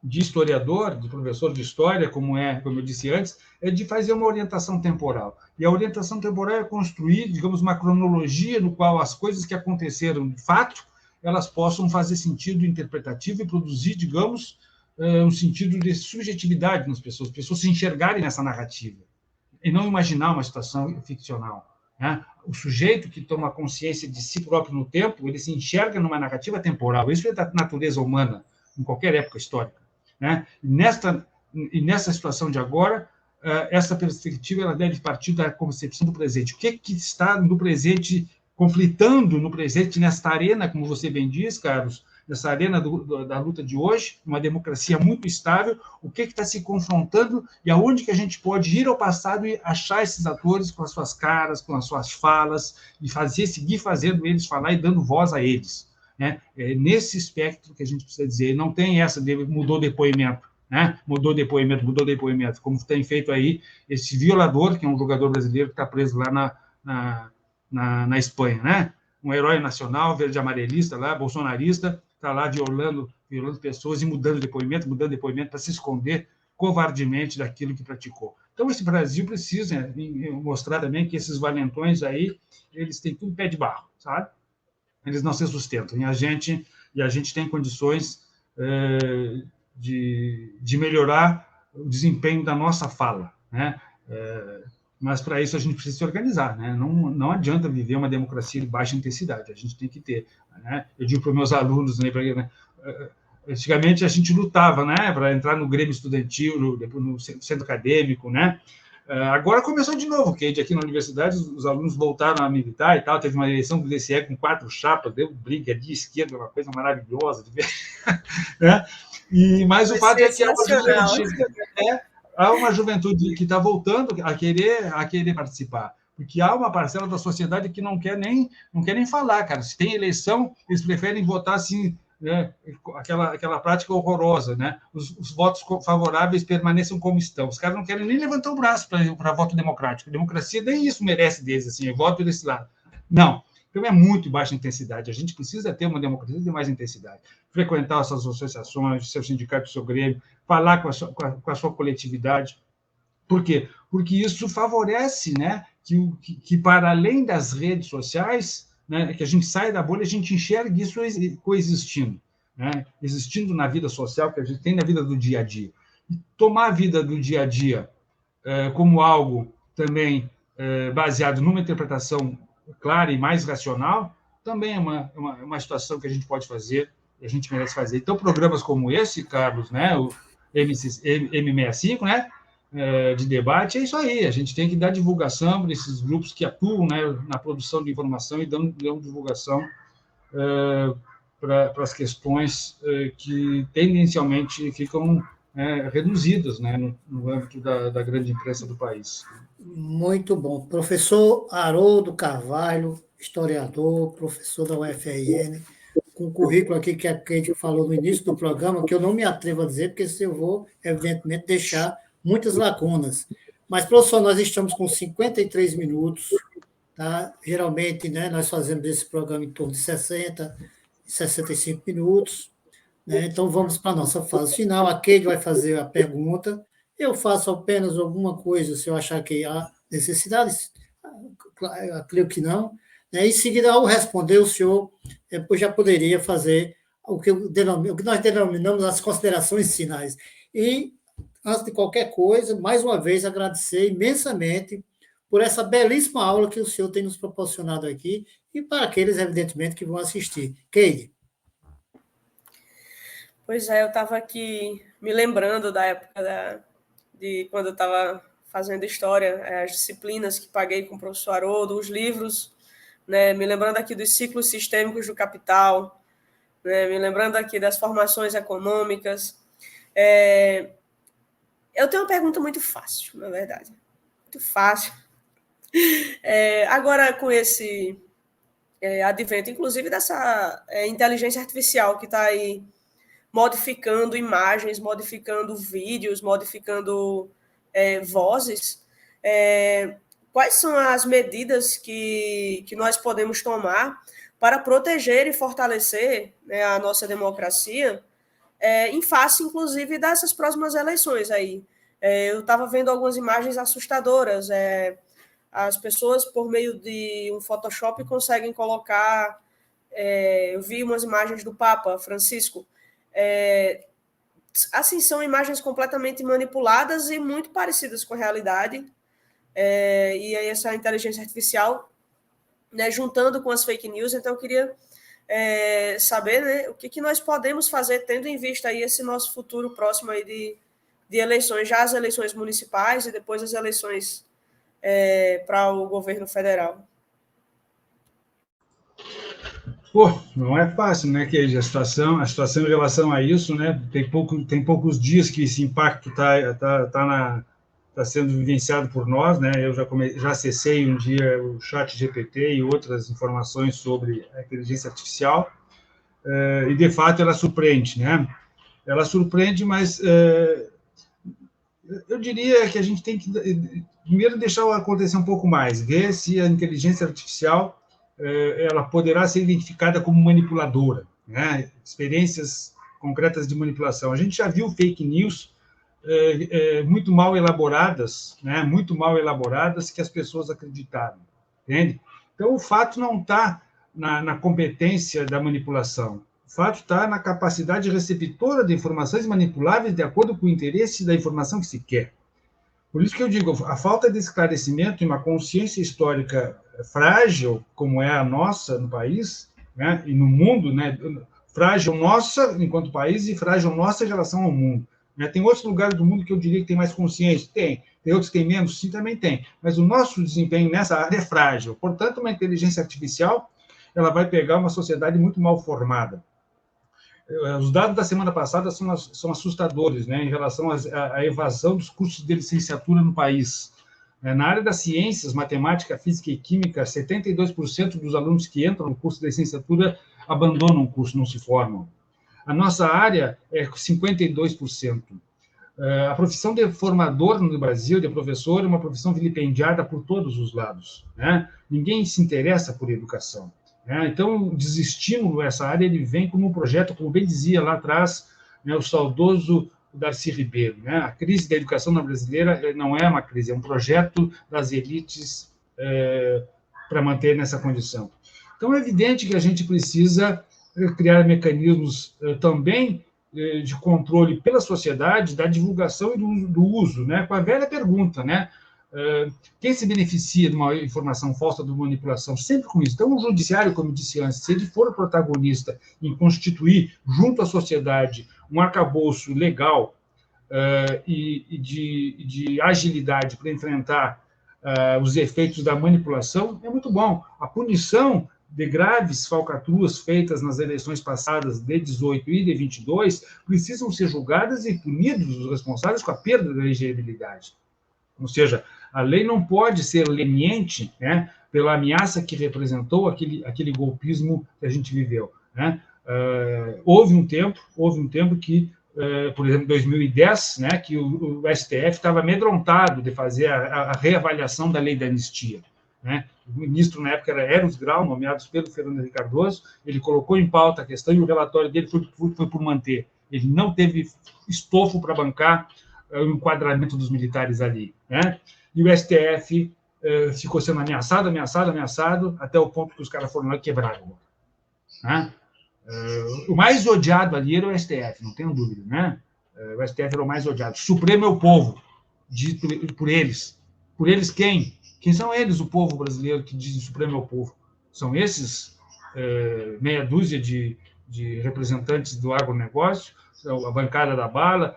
[SPEAKER 3] de historiador, de professor de história, como eu disse antes, é de fazer uma orientação temporal. E a orientação temporal é construir, digamos, uma cronologia no qual as coisas que aconteceram de fato, elas possam fazer sentido interpretativo e produzir, digamos, um sentido de subjetividade nas pessoas, as pessoas se enxergarem nessa narrativa, e não imaginar uma situação ficcional, né? O sujeito que toma consciência de si próprio no tempo, ele se enxerga numa narrativa temporal. Isso é da natureza humana, em qualquer época histórica, né? E nessa situação de agora, essa perspectiva ela deve partir da concepção do presente. O que está no presente, conflitando no presente, nesta arena, como você bem diz, Carlos, nessa arena da luta de hoje, uma democracia muito estável, o que está se confrontando e aonde que a gente pode ir ao passado e achar esses atores com as suas caras, com as suas falas, e seguir fazendo eles falar e dando voz a eles. Né? É nesse espectro que a gente precisa dizer, não tem essa de mudou depoimento, né? Mudou depoimento, como tem feito aí esse violador, que é um jogador brasileiro que está preso lá na Espanha, né? Um herói nacional, verde-amarelista lá, bolsonarista, está lá violando pessoas e mudando depoimento para se esconder covardemente daquilo que praticou. Então, esse Brasil precisa mostrar também que esses valentões aí, eles têm tudo pé de barro, sabe? Eles não se sustentam. E a gente tem condições de melhorar o desempenho da nossa fala, né? Mas para isso a gente precisa se organizar, né? Não adianta viver uma democracia de baixa intensidade, a gente tem que ter, né? Eu digo para os meus alunos, né, antigamente a gente lutava, né, para entrar no Grêmio Estudantil, no centro acadêmico, né? Agora começou de novo, Keide, aqui na universidade os alunos voltaram a militar e tal, teve uma eleição do DCE com 4 chapas, deu briga de esquerda, uma coisa maravilhosa de ver, né? Mas o fato é que há uma juventude que está voltando a querer participar, porque há uma parcela da sociedade que não quer nem falar, cara. Se tem eleição, eles preferem votar assim, né, aquela prática horrorosa, né? Os votos favoráveis permaneçam como estão. Os caras não querem nem levantar o braço para voto democrático. A democracia nem isso merece deles, assim, eu voto desse lado. Não. Então, é muito baixa intensidade. A gente precisa ter uma democracia de mais intensidade. Frequentar suas associações, seu sindicato, seu grêmio, falar com a sua coletividade. Por quê? Porque isso favorece, né, que para além das redes sociais, né, que a gente saia da bolha, a gente enxergue isso coexistindo, né, existindo na vida social que a gente tem na vida do dia a dia. E tomar a vida do dia a dia como algo também baseado numa interpretação clara e mais racional, também é uma situação que a gente pode fazer, e a gente merece fazer. Então, programas como esse, Carlos, né, o M65, né, de debate, é isso aí. A gente tem que dar divulgação para esses grupos que atuam, né, na produção de informação e dão divulgação para as questões que tendencialmente ficam reduzidas, né, no âmbito da grande imprensa do país.
[SPEAKER 1] Muito bom. Professor Haroldo Carvalho, historiador, professor da UFRN, com um currículo aqui que a Keide falou no início do programa, que eu não me atrevo a dizer, porque se eu vou, evidentemente, deixar muitas lacunas. Mas, professor, nós estamos com 53 minutos, tá? Geralmente, né, nós fazemos esse programa em torno de 60, 65 minutos, né? Então, vamos para a nossa fase final. A Keide vai fazer a pergunta. Eu faço apenas alguma coisa se eu achar que há necessidade, creio que não. Né? Em seguida, ao responder, o senhor já poderia fazer o que nós denominamos as considerações finais. E, antes de qualquer coisa, mais uma vez, agradecer imensamente por essa belíssima aula que o senhor tem nos proporcionado aqui e para aqueles, evidentemente, que vão assistir. Keide.
[SPEAKER 2] Pois é, eu estava aqui me lembrando da época de quando eu estava fazendo história, as disciplinas que paguei com o professor Haroldo, os livros, né, me lembrando aqui dos ciclos sistêmicos do capital, né, me lembrando aqui das formações econômicas. Eu tenho uma pergunta muito fácil, na verdade. Muito fácil. Agora, com esse advento, inclusive, dessa inteligência artificial que está aí modificando imagens, modificando vídeos, modificando vozes, quais são as medidas que nós podemos tomar para proteger e fortalecer, né, a nossa democracia em face, inclusive, dessas próximas eleições aí? Eu estava vendo algumas imagens assustadoras. As pessoas, por meio de um Photoshop, conseguem colocar... eu vi umas imagens do Papa Francisco. Assim, são imagens completamente manipuladas e muito parecidas com a realidade. E aí essa inteligência artificial, né, juntando com as fake news. Então, eu queria saber, né, o que nós podemos fazer, tendo em vista aí esse nosso futuro próximo aí de eleições, já as eleições municipais e depois as eleições para o governo federal.
[SPEAKER 3] Pô, não é fácil, né, Keide? A situação em relação a isso, né? Tem poucos dias que esse impacto está sendo vivenciado por nós, né? Eu já acessei um dia o Chat GPT e outras informações sobre a inteligência artificial, e de fato ela surpreende, né? Ela surpreende, mas eu diria que a gente tem que primeiro deixar acontecer um pouco mais, ver se a inteligência artificial ela poderá ser identificada como manipuladora, né? Experiências concretas de manipulação. A gente já viu fake news muito mal elaboradas, né? Muito mal elaboradas que as pessoas acreditaram, entende? Então, o fato não está na competência da manipulação. O fato está na capacidade receptora de informações manipuláveis de acordo com o interesse da informação que se quer. Por isso que eu digo, a falta de esclarecimento e uma consciência histórica frágil, como é a nossa no país, né, e no mundo, né, frágil nossa enquanto país e frágil nossa em relação ao mundo. Né? Tem outros lugares do mundo que eu diria que tem mais consciência? Tem outros que têm menos? Sim, também tem. Mas o nosso desempenho nessa área é frágil. Portanto, uma inteligência artificial ela vai pegar uma sociedade muito mal formada. Os dados da semana passada são assustadores, né, em relação à evasão dos cursos de licenciatura no país. Na área das ciências, matemática, física e química, 72% dos alunos que entram no curso de licenciatura abandonam o curso, não se formam. A nossa área é 52%. A profissão de formador no Brasil, de professor, é uma profissão vilipendiada por todos os lados, né? Ninguém se interessa por educação. Então, o desestímulo a essa área ele vem como um projeto, como bem dizia lá atrás, né, o saudoso Darcy Ribeiro. Né? A crise da educação na brasileira não é uma crise, é um projeto das elites para manter nessa condição. Então, é evidente que a gente precisa criar mecanismos também de controle pela sociedade, da divulgação e do uso, né? Com a velha pergunta, né? Quem se beneficia de uma informação falsa, de uma manipulação? Sempre com isso. Então, o judiciário, como eu disse antes, se ele for o protagonista em constituir, junto à sociedade, um arcabouço legal e de agilidade para enfrentar os efeitos da manipulação, é muito bom. A punição de graves falcatruas feitas nas eleições passadas de 18 e de 22 precisam ser julgadas e punidos os responsáveis com a perda da elegibilidade. Ou seja, a lei não pode ser leniente, né, pela ameaça que representou aquele golpismo que a gente viveu. Né? Houve um tempo que, por exemplo, em 2010, né, que o STF estava amedrontado de fazer a reavaliação da lei da anistia. Né? O ministro, na época, era Eros Grau, nomeado pelo Fernando Henrique Cardoso, ele colocou em pauta a questão e o relatório dele foi por manter. Ele não teve estofo para bancar o enquadramento dos militares ali. Né? E o STF ficou sendo ameaçado, até o ponto que os caras foram lá e quebraram. Né? O mais odiado ali era o STF, não tenho dúvida. Né? O STF era o mais odiado. Supremo é o povo, dito por eles. Por eles quem? Quem são eles, o povo brasileiro, que diz o Supremo é o povo? São esses meia dúzia de representantes do agronegócio, a bancada da bala,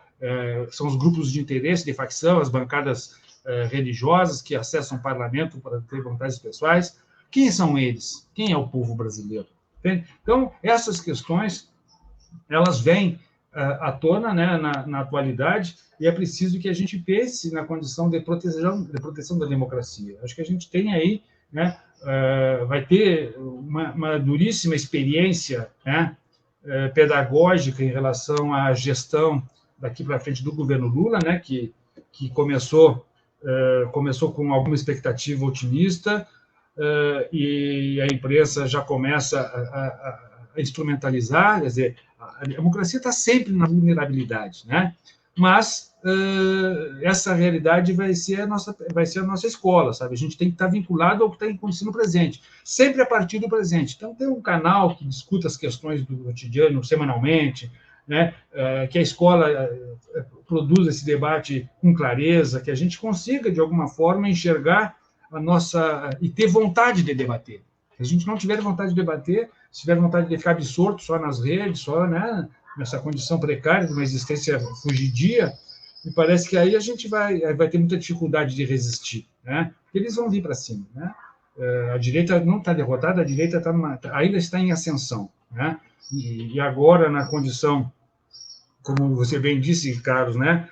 [SPEAKER 3] são os grupos de interesse, de facção, as bancadas religiosas que acessam o parlamento para ter vontades pessoais. Quem são eles? Quem é o povo brasileiro? Entende? Então, essas questões, elas vêm à tona, né, na atualidade, e é preciso que a gente pense na condição de proteção da democracia. Acho que a gente tem aí, né, vai ter uma duríssima experiência, né, pedagógica em relação à gestão daqui para frente do governo Lula, né, que começou com alguma expectativa otimista, e a imprensa já começa a instrumentalizar, quer dizer, a democracia está sempre na vulnerabilidade, né? Mas essa realidade vai ser a nossa escola, sabe? A gente tem que estar vinculado ao que está acontecendo no presente, sempre a partir do presente. Então, tem um canal que discuta as questões do cotidiano semanalmente, né? Que a escola produza esse debate com clareza, que a gente consiga, de alguma forma, enxergar a nossa... e ter vontade de debater. Se a gente não tiver vontade de debater, se tiver vontade de ficar absorto só nas redes, só, né, nessa condição precária de uma existência fugidia, me parece que aí a gente vai ter muita dificuldade de resistir, né? Porque eles vão vir para cima, né? A direita não está derrotada, a direita ainda está em ascensão, né? E agora, na condição, como você bem disse, Carlos, né?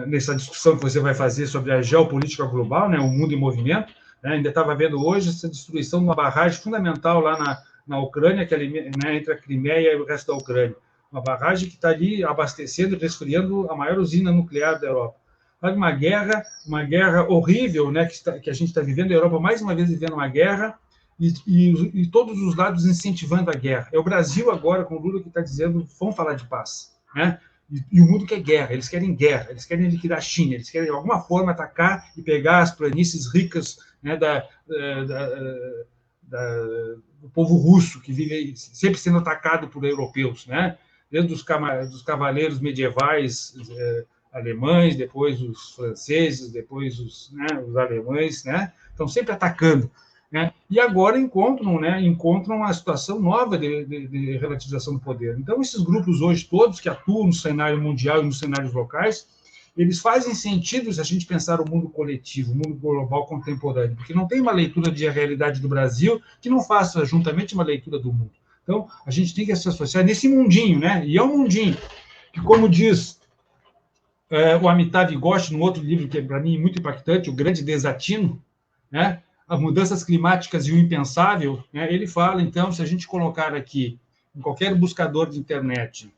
[SPEAKER 3] Nessa discussão que você vai fazer sobre a geopolítica global, né? O mundo em movimento, né? Ainda estava vendo hoje essa destruição de uma barragem fundamental lá na Ucrânia, que é, né, entre a Crimeia e o resto da Ucrânia. Uma barragem que está ali abastecendo e resfriando a maior usina nuclear da Europa. Uma guerra horrível, né, que a gente está vivendo, a Europa mais uma vez vivendo uma guerra, e todos os lados incentivando a guerra. É o Brasil agora, com o Lula, que está dizendo, vamos falar de paz, né? E o mundo quer guerra, eles querem liquidar a China, eles querem, de alguma forma, atacar e pegar as planícies ricas, né, do povo russo, que vive sempre sendo atacado por europeus, né? Desde os cavaleiros medievais alemães, depois os franceses, depois os alemães, né? Estão sempre atacando. Né? E agora encontram uma situação nova de relativização do poder. Então, esses grupos hoje todos que atuam no cenário mundial e nos cenários locais, eles fazem sentido se a gente pensar o mundo coletivo, o mundo global contemporâneo, porque não tem uma leitura de realidade do Brasil que não faça juntamente uma leitura do mundo. Então, a gente tem que se associar nesse mundinho, né? E é um mundinho que, como diz o Amitabh Ghosh, num outro livro que é, para mim, muito impactante, O Grande Desatino, né? As mudanças climáticas e o impensável, né? Ele fala, então, se a gente colocar aqui, em qualquer buscador de internet,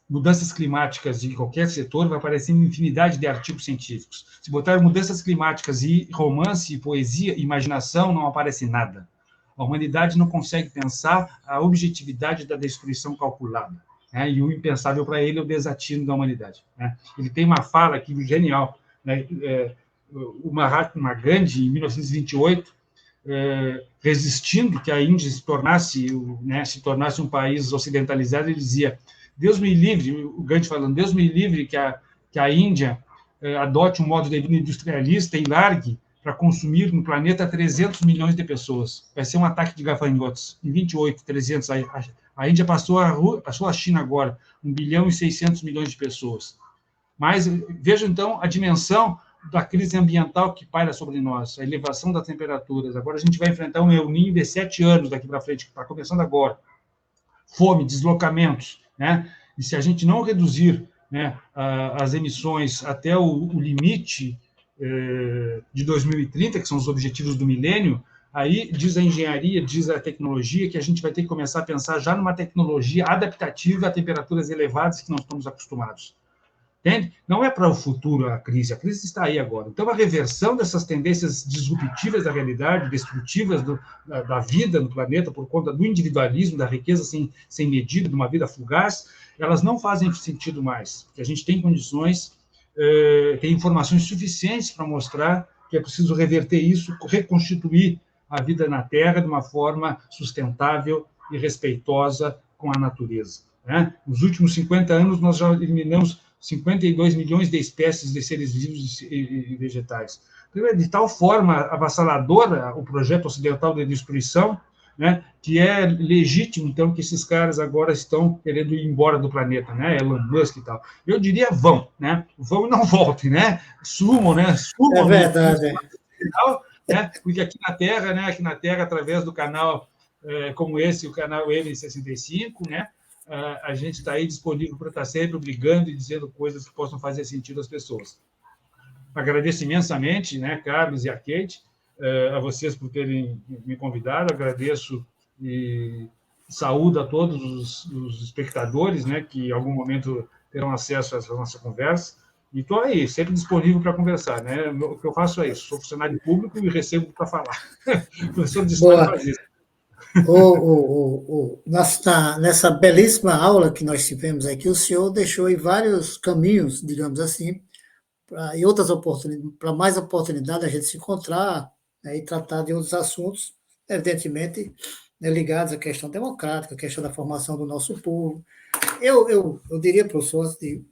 [SPEAKER 3] mudanças climáticas em qualquer setor, vai aparecer uma infinidade de artigos científicos. Se botar mudanças climáticas e romance, poesia, imaginação, não aparece nada. A humanidade não consegue pensar a objetividade da destruição calculada. Né? E o impensável para ele é o desatino da humanidade. Né? Ele tem uma fala aqui genial, né? O Mahatma Gandhi, em 1928, resistindo que a Índia se tornasse um país ocidentalizado, ele dizia: Deus me livre, o Gandhi falando, Deus me livre que a Índia adote um modo de vida industrialista e largue para consumir no planeta 300 milhões de pessoas. Vai ser um ataque de gafanhotos. Em 28, 300. A Índia passou a China agora, 1 bilhão e 600 milhões de pessoas. Mas veja, então, a dimensão da crise ambiental que paira sobre nós, a elevação das temperaturas. Agora a gente vai enfrentar um El Niño de 7 anos daqui para frente, que está começando agora. Fome, deslocamentos, né? E se a gente não reduzir, né, as emissões até o limite de 2030, que são os objetivos do milênio, aí diz a engenharia, diz a tecnologia, que a gente vai ter que começar a pensar já numa tecnologia adaptativa a temperaturas elevadas que não estamos acostumados. Entende? Não é para o futuro a crise está aí agora. Então, a reversão dessas tendências disruptivas da realidade, destrutivas da vida no planeta, por conta do individualismo, da riqueza sem medida, de uma vida fugaz, elas não fazem sentido mais. Porque a gente tem condições, tem informações suficientes para mostrar que é preciso reverter isso, reconstituir a vida na Terra de uma forma sustentável e respeitosa com a natureza. Né? Nos últimos 50 anos, nós já eliminamos 52 milhões de espécies de seres vivos e vegetais. Então, é de tal forma avassaladora o projeto ocidental de destruição, né, que é legítimo, então, que esses caras agora estão querendo ir embora do planeta, né, Elon Musk e tal. Eu diria vão, né, vão e não voltem, né, sumam, né,
[SPEAKER 1] É verdade.
[SPEAKER 3] Né, porque aqui na Terra, através do canal como esse, o canal N65, né, a gente está aí disponível para estar sempre brigando e dizendo coisas que possam fazer sentido às pessoas. Agradeço imensamente, né, Carlos e a Kate, a vocês por terem me convidado, agradeço e saúdo a todos os espectadores, né, que em algum momento terão acesso a essa nossa conversa, e estou aí, sempre disponível para conversar. Né? O que eu faço é isso, sou funcionário público e recebo para falar. Professor de história faz isso.
[SPEAKER 1] Nessa belíssima aula que nós tivemos aqui, o senhor deixou aí vários caminhos, digamos assim, e outras oportunidades, para mais oportunidade a gente se encontrar, né, e tratar de outros assuntos, evidentemente, né, ligados à questão democrática, à questão da formação do nosso povo. Eu diria, professor, assim,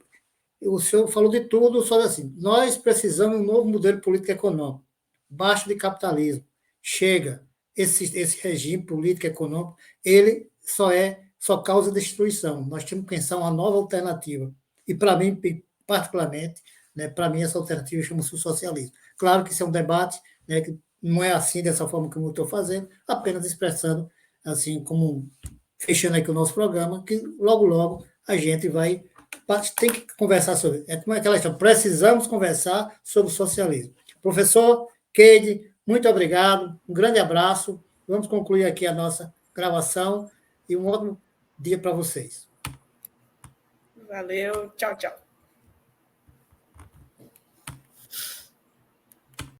[SPEAKER 1] o senhor falou de tudo, só assim, nós precisamos de um novo modelo político econômico, baixo de capitalismo, chega. Esse regime político econômico, ele só causa destruição. Nós temos que pensar uma nova alternativa. E, para mim, particularmente, né, para mim, essa alternativa chama-se o socialismo. Claro que isso é um debate, né, que não é assim, dessa forma que eu estou fazendo, apenas expressando, assim, como fechando aqui o nosso programa, que logo, logo a gente vai, tem que conversar sobre, é como aquela história, precisamos conversar sobre o socialismo. Professor Keide, muito obrigado, um grande abraço, vamos concluir aqui a nossa gravação e um ótimo dia para vocês.
[SPEAKER 2] Valeu, tchau, tchau.